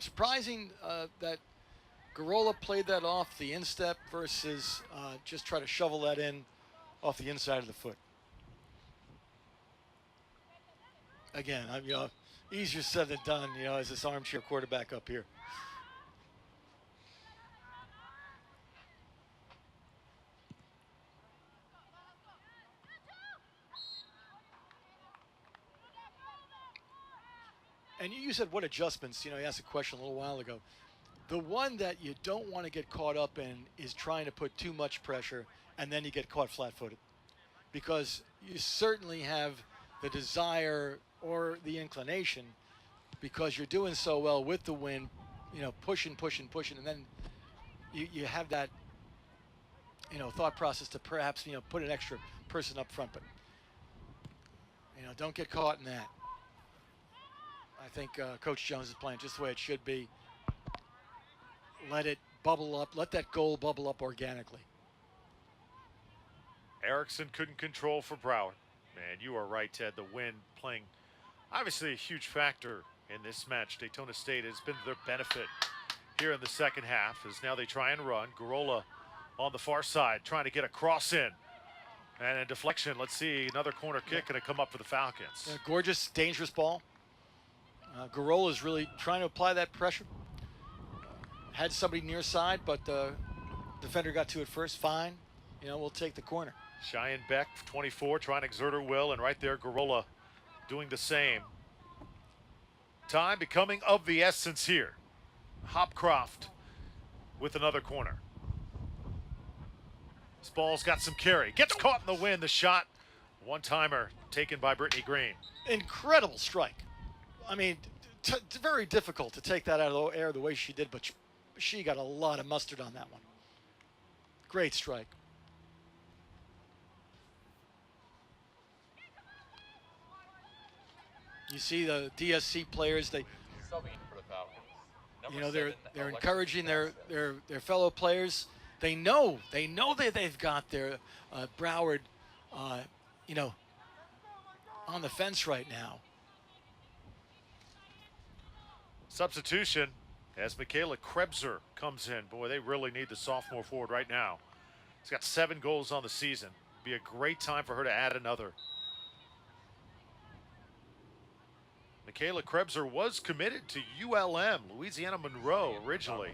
Surprising that Garola played that off the instep versus just try to shovel that in off the inside of the foot. Again, easier said than done, as this armchair quarterback up here. and you said what adjustments, you asked a question a little while ago. The one that you don't want to get caught up in is trying to put too much pressure and then you get caught flat-footed. Because you certainly have the desire or the inclination, because you're doing so well with the wind, pushing, and then you have that, thought process to perhaps, put an extra person up front. But, don't get caught in that. I think Coach Jones is playing just the way it should be. Let it bubble up. Let that goal bubble up organically. Erickson couldn't control for Broward. Man, you are right, Ted. The wind playing obviously a huge factor in this match. Daytona State has been to their benefit here in the second half as now they try and run. Garola on the far side trying to get a cross in. And a deflection. Let's see, another corner kick going to come up for the Falcons. Yeah, gorgeous, dangerous ball. Garola is really trying to apply that pressure. Had somebody near side, but the defender got to it first. Fine. We'll take the corner. Cheyenne Beck, 24, trying to exert her will, and right there, Garola doing the same. Time becoming of the essence here. Hopcroft with another corner. This ball's got some carry. Gets caught in the wind. The shot, one-timer taken by Brittney Green. Incredible strike. I mean, very difficult to take that out of the air the way she did, but she got a lot of mustard on that one. Great strike. You see the DSC players, Subbing for the Falcons. they're encouraging their fellow players. They know that they've got their Broward, on the fence right now. Substitution as Michaela Krebser comes in. Boy, they really need the sophomore forward right now. She's got 7 goals on the season. Be a great time for her to add another. Michaela Krebser was committed to ULM, Louisiana Monroe, originally.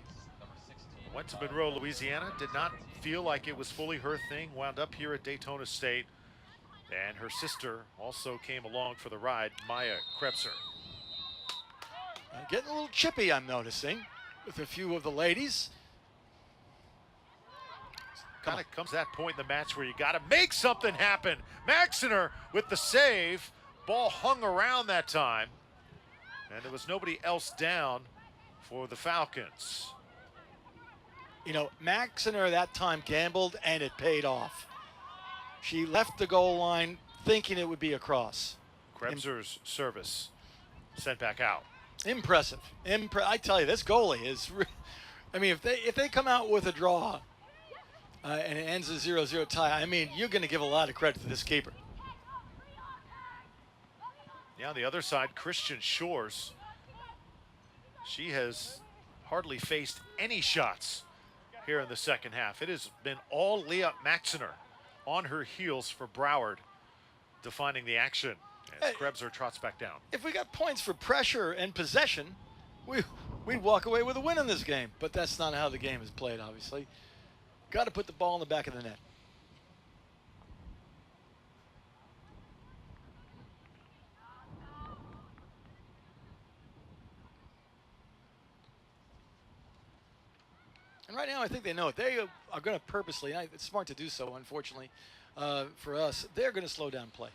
Went to Monroe, Louisiana, did not feel like it was fully her thing, wound up here at Daytona State. And her sister also came along for the ride, Maya Krebser. Getting a little chippy, I'm noticing, with a few of the ladies. Kind of comes that point in the match where you got to make something happen. Maxiner with the save. Ball hung around that time. And there was nobody else down for the Falcons. Maxiner that time gambled, and it paid off. She left the goal line thinking it would be a cross. Krebser's service sent back out. Impressive. I tell you, this goalie is. If they come out with a draw and it ends a 0-0 tie, you're going to give a lot of credit to this keeper. Yeah, on the other side, Christian Shores. She has hardly faced any shots here in the second half. It has been all Leah Maxiner on her heels for Broward, defining the action as Krebser trots back down. If we got points for pressure and possession, we'd walk away with a win in this game. But that's not how the game is played, obviously. Got to put the ball in the back of the net. And right now, I think they know it. They are going to purposely, and it's smart to do so, unfortunately, for us, they're going to slow down play.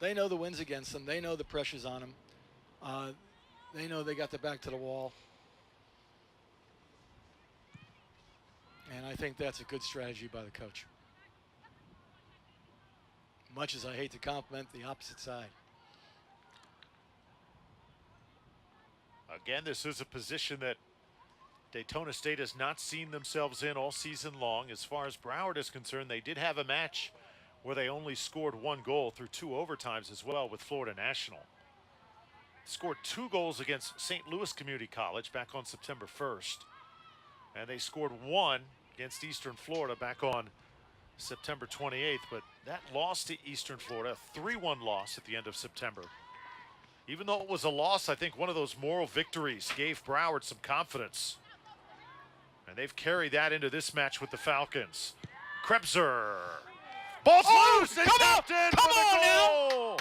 They know the wind's against them. They know the pressure's on them. They know they got their back to the wall. And I think that's a good strategy by the coach. Much as I hate to compliment the opposite side. Again, this is a position that Daytona State has not seen themselves in all season long. As far as Broward is concerned, they did have a match where they only scored 1 goal through 2 overtimes as well with Florida National. Scored 2 goals against St. Louis Community College back on September 1st. And they scored 1 against Eastern Florida back on September 28th. But that loss to Eastern Florida, a 3-1 loss at the end of September. Even though it was a loss, I think one of those moral victories gave Broward some confidence. And they've carried that into this match with the Falcons. Krebser. Ball's loose and tapped in for the goal.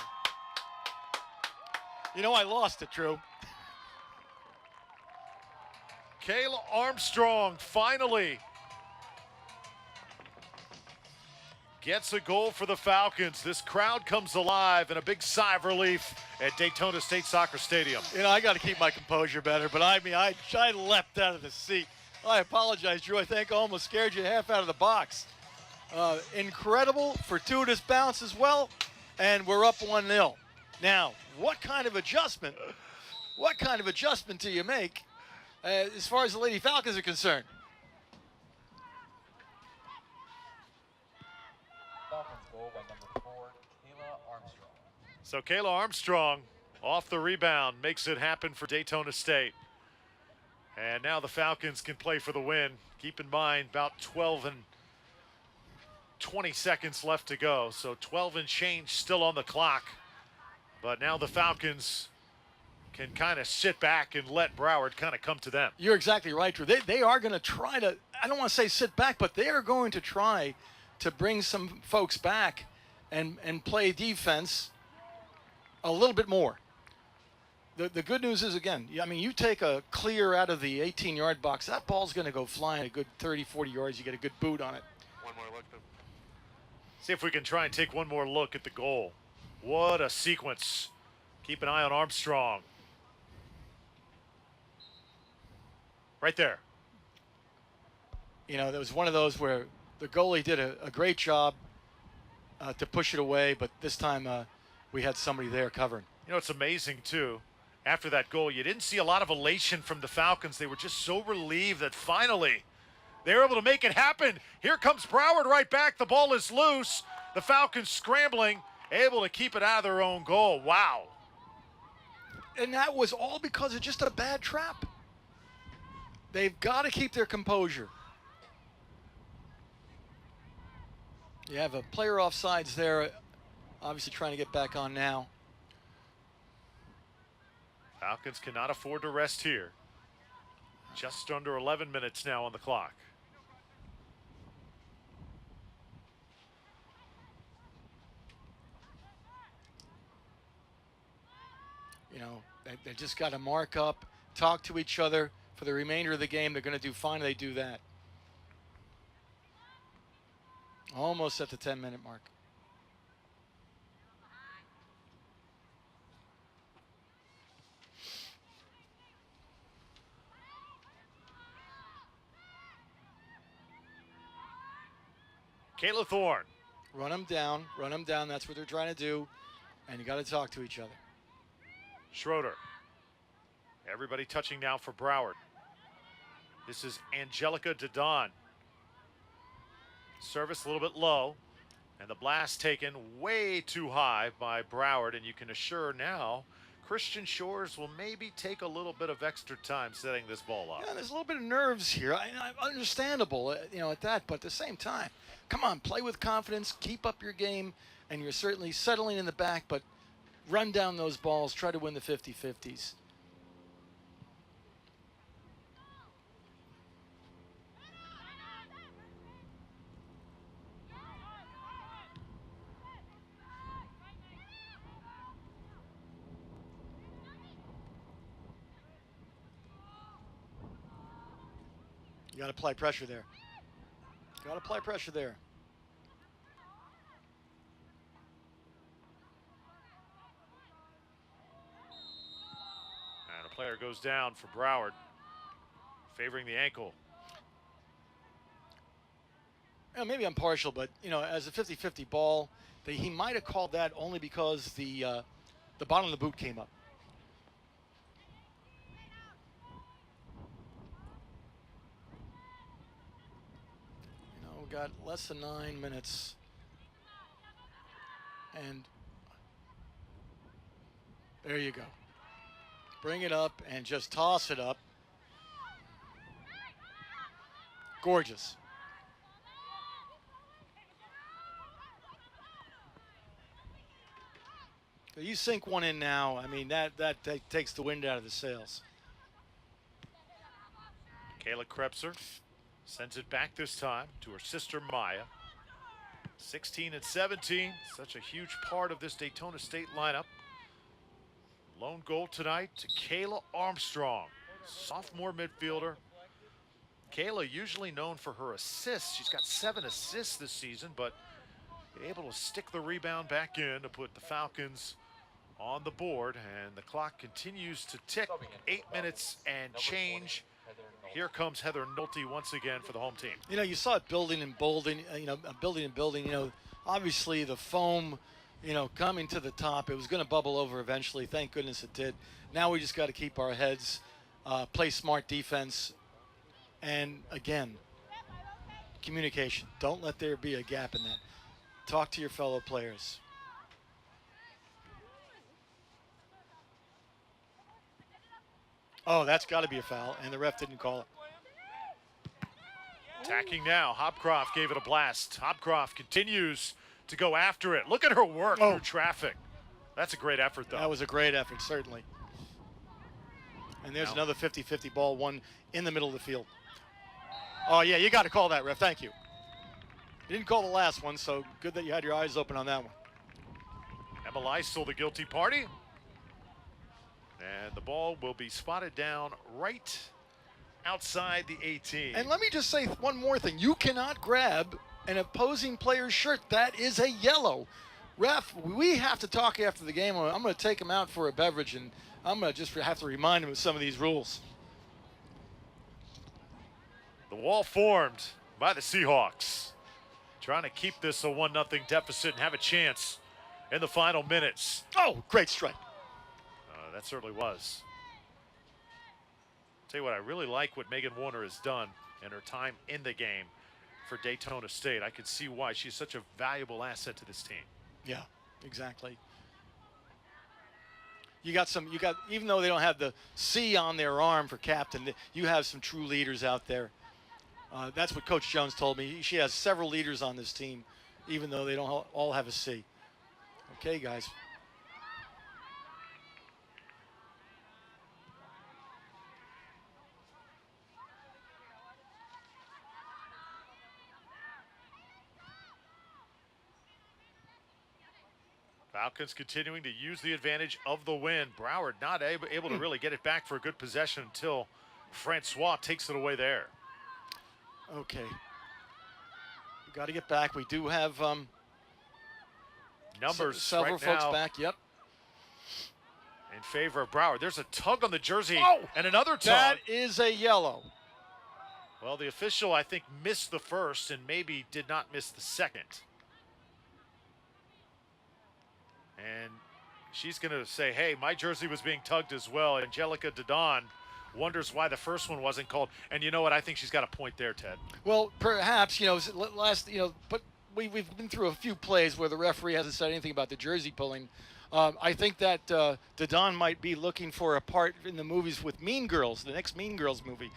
I lost it, Drew. Kayla Armstrong finally gets a goal for the Falcons. This crowd comes alive and a big sigh of relief at Daytona State Soccer Stadium. You know, I got to keep my composure better, but I mean, I leapt out of the seat. I apologize, Drew. I think I almost scared you half out of the box. Incredible, fortuitous bounce as well, and we're up 1-0. Now, what kind of adjustment do you make as far as the Lady Falcons are concerned? Falcons goal by number 4, Kayla Armstrong. So Kayla Armstrong off the rebound makes it happen for Daytona State. And now the Falcons can play for the win. Keep in mind, about 12 and 20 seconds left to go. So 12 and change still on the clock. But now the Falcons can kind of sit back and let Broward kind of come to them. You're exactly right, Drew. They are going to try to, I don't want to say sit back, but they are going to try to bring some folks back and play defense a little bit more. The good news is, again, I mean, you take a clear out of the 18-yard box, that ball's going to go flying a good 30, 40 yards. You get a good boot on it. One more look. See if we can try and take one more look at the goal. What a sequence. Keep an eye on Armstrong. Right there. You know, there was one of those where the goalie did a great job to push it away, but this time we had somebody there covering. You know, it's amazing, too. After that goal, you didn't see a lot of elation from the Falcons. They were just so relieved that finally they were able to make it happen. Here comes Broward right back. The ball is loose. The Falcons scrambling, able to keep it out of their own goal. Wow. And that was all because of just a bad trap. They've got to keep their composure. You have a player offsides there, obviously trying to get back on now. Falcons cannot afford to rest here. Just under 11 minutes now on the clock. You know, they just got to mark up, talk to each other for the remainder of the game. They're going to do fine if they do that. Almost at the 10-minute mark. Kayla Thorne. Run them down. That's what they're trying to do. And you got to talk to each other. Schroeder. Everybody touching now for Broward. This is Angelica Didon. Service a little bit low. And the blast taken way too high by Broward. And you can assure now Christian Shores will maybe take a little bit of extra time setting this ball up. Yeah, there's a little bit of nerves here. Understandable, you know, at that. But at the same time, come on, play with confidence. Keep up your game. And you're certainly settling in the back. But run down those balls. Try to win the 50-50s. You got to apply pressure there. Got to apply pressure there. And a player goes down for Broward, favoring the ankle. You know, maybe I'm partial, but, you know, as a 50-50 ball, he might have called that only because the bottom of the boot came up. Got less than 9 minutes, and there you go. Bring it up and just toss it up. Gorgeous. So you sink one in now, I mean, that takes the wind out of the sails. Kayla Krebser sends it back this time to her sister Maya. 16 and 17, such a huge part of this Daytona State lineup. Lone goal tonight to Kayla Armstrong, sophomore midfielder Kayla, usually known for her assists. She's got 7 assists this season, but able to stick the rebound back in to put the Falcons on the board, and the clock continues to tick. 8 minutes and change. Here comes Heather Nolte once again for the home team. You know, you saw it building and building, building and building. You know, obviously the foam, coming to the top. It was going to bubble over eventually. Thank goodness it did. Now we just got to keep our heads, play smart defense, and again, communication. Don't let there be a gap in that. Talk to your fellow players. Oh, that's got to be a foul, and the ref didn't call it. Attacking now, Hopcroft gave it a blast. Hopcroft continues to go after it. Look at her work through traffic. That's a great effort, though. That was a great effort, certainly. And there's another 50-50 ball, one in the middle of the field. Oh, yeah, you got to call that, ref. Thank you. You didn't call the last one, so good that you had your eyes open on that one. Emma Lysel, the guilty party. And the ball will be spotted down right outside the 18. And let me just say one more thing. You cannot grab an opposing player's shirt. That is a yellow. Ref, we have to talk after the game. I'm going to take him out for a beverage, and I'm going to just have to remind him of some of these rules. The wall formed by the Seahawks. Trying to keep this a 1-0 deficit and have a chance in the final minutes. Oh, great strike. That certainly was. Tell you what, I really like what Megan Warner has done in her time in the game for Daytona State. I could see why she's such a valuable asset to this team. Yeah, exactly. You got, even though they don't have the C on their arm for captain, you have some true leaders out there. That's what Coach Jones told me. She has several leaders on this team, even though they don't all have a C. Okay, guys. Falcons continuing to use the advantage of the win. Broward not able to really get it back for a good possession until Francois takes it away there. Okay. We got to get back. We do have numbers several right folks now back. Yep. In favor of Broward. There's a tug on the jersey and another tug. That is a yellow. Well, the official, I think, missed the first and maybe did not miss the second. And she's going to say, hey, my jersey was being tugged as well. Angelica Didon wonders why the first one wasn't called. And you know what? I think she's got a point there, Ted. Well, perhaps, but we've been through a few plays where the referee hasn't said anything about the jersey pulling. I think that Didon might be looking for a part in the movies with Mean Girls, the next Mean Girls movie.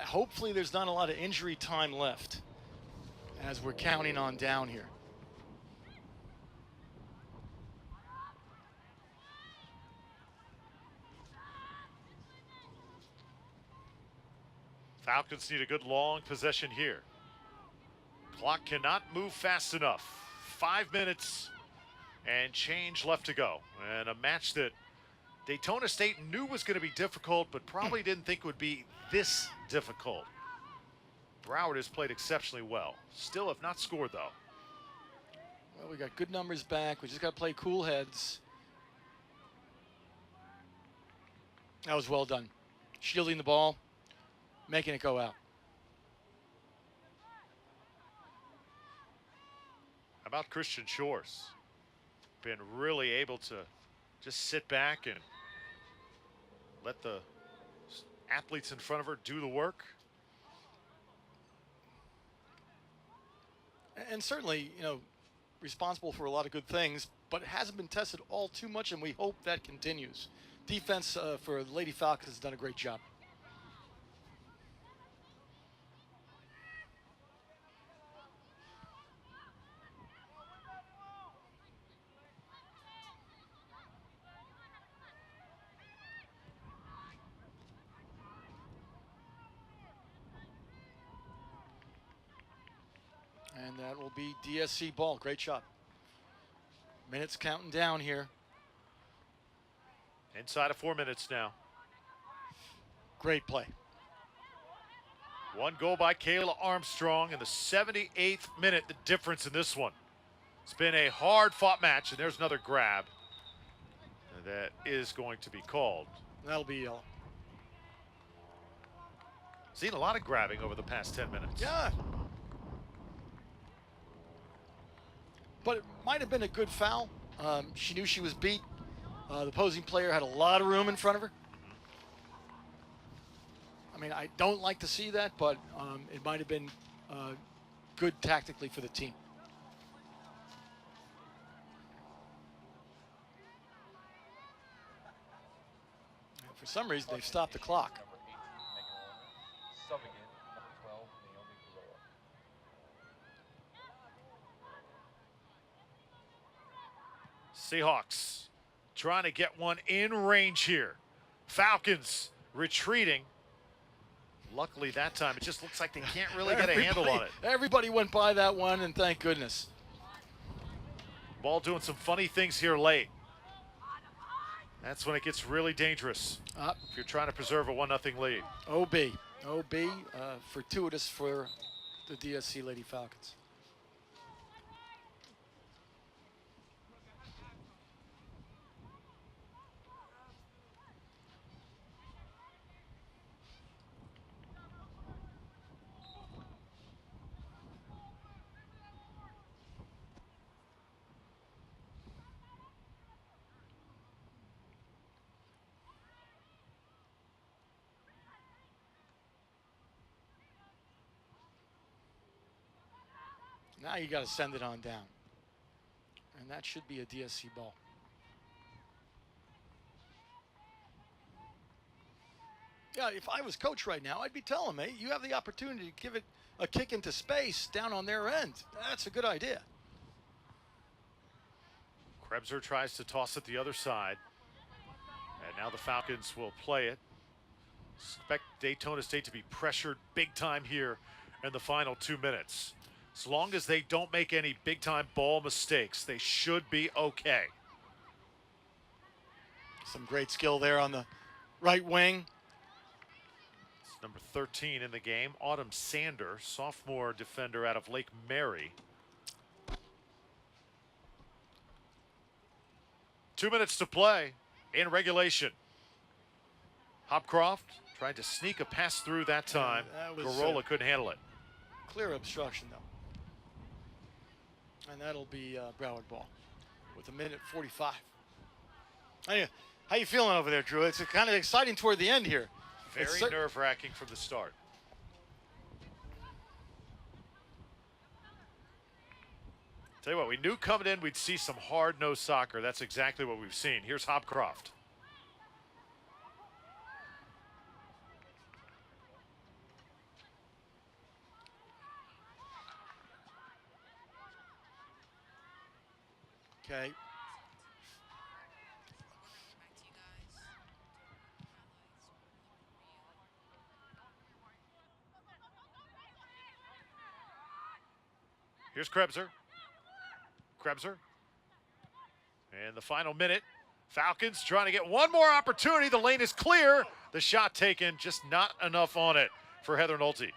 Hopefully there's not a lot of injury time left as we're counting on down here. Falcons need a good long possession here. Clock cannot move fast enough. 5 minutes and change left to go. And a match that Daytona State knew was going to be difficult, but probably didn't think it would be this difficult. Broward has played exceptionally well. Still have not scored, though. Well, we got good numbers back. We just got to play cool heads. That was well done. Shielding the ball, making it go out. How about Christian Shores? Been really able to just sit back and let the athletes in front of her do the work. And certainly, responsible for a lot of good things, but it hasn't been tested all too much, and we hope that continues. Defense for the Lady Falcons has done a great job. And And that will be DSC ball. Great shot. Minutes counting down here. Inside of 4 minutes now. Great play. One goal by Kayla Armstrong in the 78th minute, the difference in this one. It's been a hard-fought match, and there's another grab that is going to be called. That'll be yellow. Seen a lot of grabbing over the past 10 minutes. Yeah. But it might have been a good foul. She knew she was beat. The opposing player had a lot of room in front of her. I mean, I don't like to see that, but it might have been good tactically for the team. And for some reason, they've stopped the clock. Seahawks trying to get one in range here. Falcons retreating. Luckily that time, it just looks like they can't really get a handle on it. Everybody went by that one, and thank goodness. Ball doing some funny things here late. That's when it gets really dangerous if you're trying to preserve a 1-0 lead. OB, fortuitous for the DSC Lady Falcons. Now you got to send it on down. And that should be a DSC ball. Yeah, if I was coach right now, I'd be telling them, hey, you have the opportunity to give it a kick into space down on their end. That's a good idea. Krebser tries to toss it the other side. And now the Falcons will play it. Expect Daytona State to be pressured big time here in the final 2 minutes. As long as they don't make any big-time ball mistakes, they should be okay. Some great skill there on the right wing. It's number 13 in the game, Autumn Sander, sophomore defender out of Lake Mary. 2 minutes to play in regulation. Hopcroft tried to sneak a pass through that time. Garola couldn't handle it. Clear obstruction, though. And that'll be Broward ball with 1:45. How you feeling over there, Drew? It's kind of exciting toward the end here. Very nerve-wracking from the start. Tell you what, we knew coming in we'd see some hard-nosed soccer. That's exactly what we've seen. Here's Hopcroft. Okay. Here's Krebser. And the final minute. Falcons trying to get one more opportunity. The lane is clear. The shot taken, just not enough on it for Heather Nolte.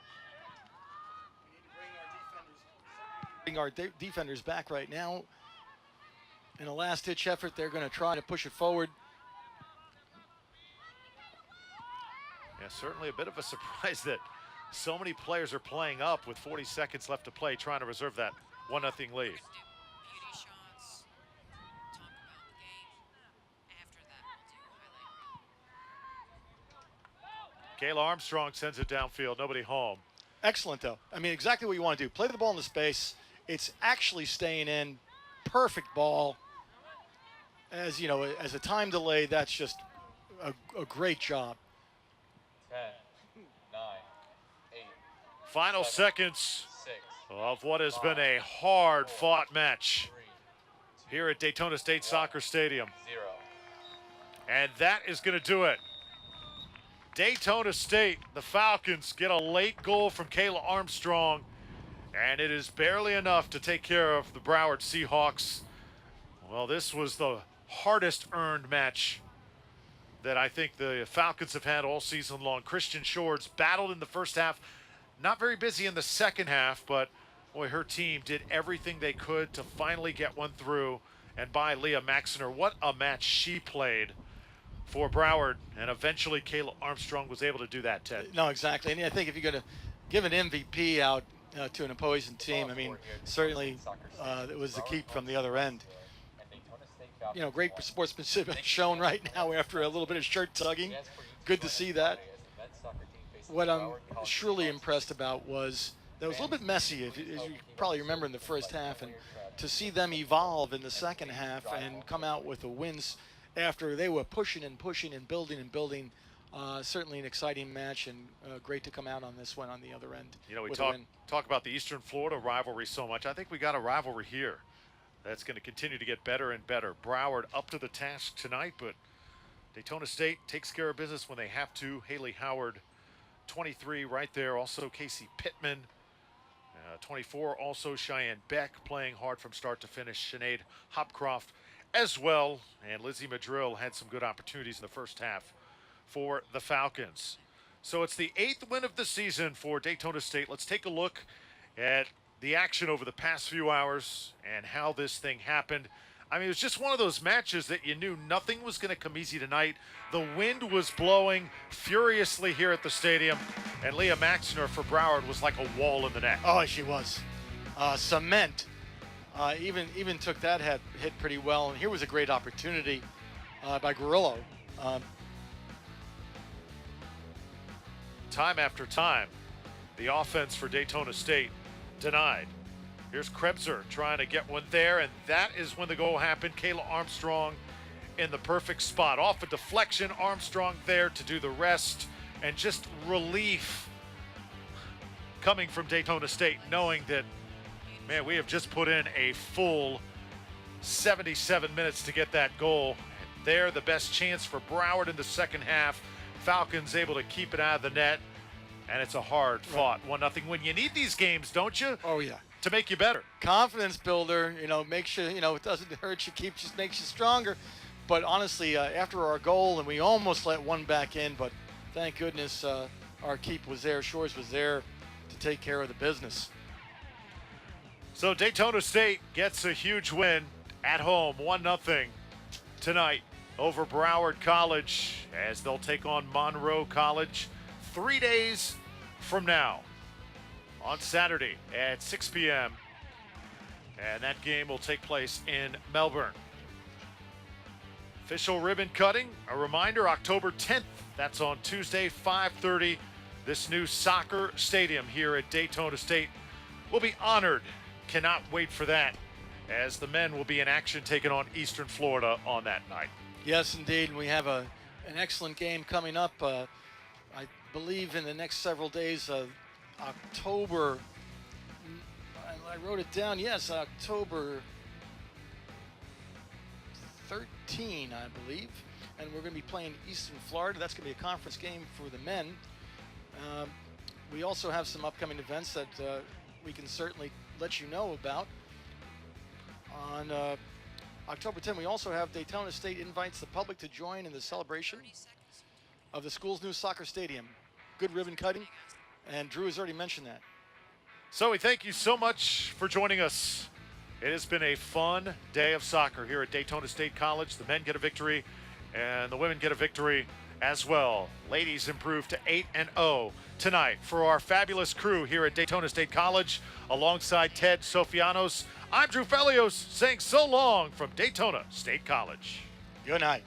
Bring our defenders back right now. In a last-ditch effort, they're going to try to push it forward. Yeah, certainly a bit of a surprise that so many players are playing up with 40 seconds left to play, trying to reserve that 1-0 lead. Kayla Armstrong sends it downfield, nobody home. Excellent, though. I mean, exactly what you want to do. Play the ball in the space. It's actually staying in. Perfect ball. As you know, as a time delay, that's just a great job. 10, 9, 8. Final 7, seconds 6, of what has been a hard-fought match here at Daytona State Soccer Stadium. 0. And that is going to do it. Daytona State, the Falcons get a late goal from Kayla Armstrong, And it is barely enough to take care of the Broward Seahawks. Well, this was the hardest earned match that I think the Falcons have had all season long. Christian Shorts battled in the first half, not very busy in the second half, but boy, her team did everything they could to finally get one through. And by Leah Maxner, what a match she played for Broward. And eventually Kayla Armstrong was able to do that, Ted. No, exactly. And I think if you're going to give an MVP out to an opposing team, I mean, certainly it was the keep from the other end. You know, great sportsmanship shown right now after a little bit of shirt tugging. Good to see that. What I'm truly impressed about was that it was a little bit messy, as you probably remember in the first half, and to see them evolve in the second half and come out with the wins after they were pushing and pushing and building. Certainly an exciting match, and great to come out on this one on the other end. You know, we talk about the Eastern Florida rivalry so much. I think we got a rivalry here that's going to continue to get better and better. Broward up to the task tonight, but Daytona State takes care of business when they have to. Haley Howard, 23 right there. Also Casey Pittman, 24. Also Cheyenne Beck playing hard from start to finish. Sinead Hopcroft as well. And Lizzie Madrill had some good opportunities in the first half for the Falcons. So it's the 8th win of the season for Daytona State. Let's take a look at the action over the past few hours and how this thing happened. I mean, it was just one of those matches that you knew nothing was going to come easy tonight. The wind was blowing furiously here at the stadium, and Leah Maxner for Broward was like a wall in the net. Oh, she was. Cement. Even took that hit pretty well, and here was a great opportunity by Guerrillo. Time after time, the offense for Daytona State denied. Here's Krebser trying to get one there, and that is when the goal happened. Kayla Armstrong in the perfect spot. Off a deflection, Armstrong there to do the rest, and just relief coming from Daytona State, knowing that, man, we have just put in a full 77 minutes to get that goal. And there, the best chance for Broward in the second half. Falcons able to keep it out of the net, and it's a hard-fought 1-0 win. You need these games, don't you? Oh, yeah. To make you better. Confidence builder, makes you, it doesn't hurt you, just makes you stronger. But honestly, after our goal, and we almost let one back in, but thank goodness our keep was there, Shores was there to take care of the business. So Daytona State gets a huge win at home, 1-0 tonight over Broward College, as they'll take on Monroe College 3 days from now on Saturday at 6 p.m. And that game will take place in Melbourne. Official ribbon cutting, a reminder, October 10th. That's on Tuesday, 5:30. This new soccer stadium here at Daytona State will be honored. Cannot wait for that, as the men will be in action taking on Eastern Florida on that night. Yes, indeed. And we have an excellent game coming up, I believe, in the next several days. October, I wrote it down, yes, October 13, I believe. And we're going to be playing Eastern Florida. That's going to be a conference game for the men. We also have some upcoming events that we can certainly let you know about. On October 10, we also have Daytona State invites the public to join in the celebration of the school's new soccer stadium. Good ribbon cutting, and Drew has already mentioned that. So we thank you so much for joining us. It has been a fun day of soccer here at Daytona State College. The men get a victory, and the women get a victory as well. Ladies improve to 8-0 tonight. For our fabulous crew here at Daytona State College, alongside Ted Sofianos, I'm Drew Felios saying so long from Daytona State College. Good night.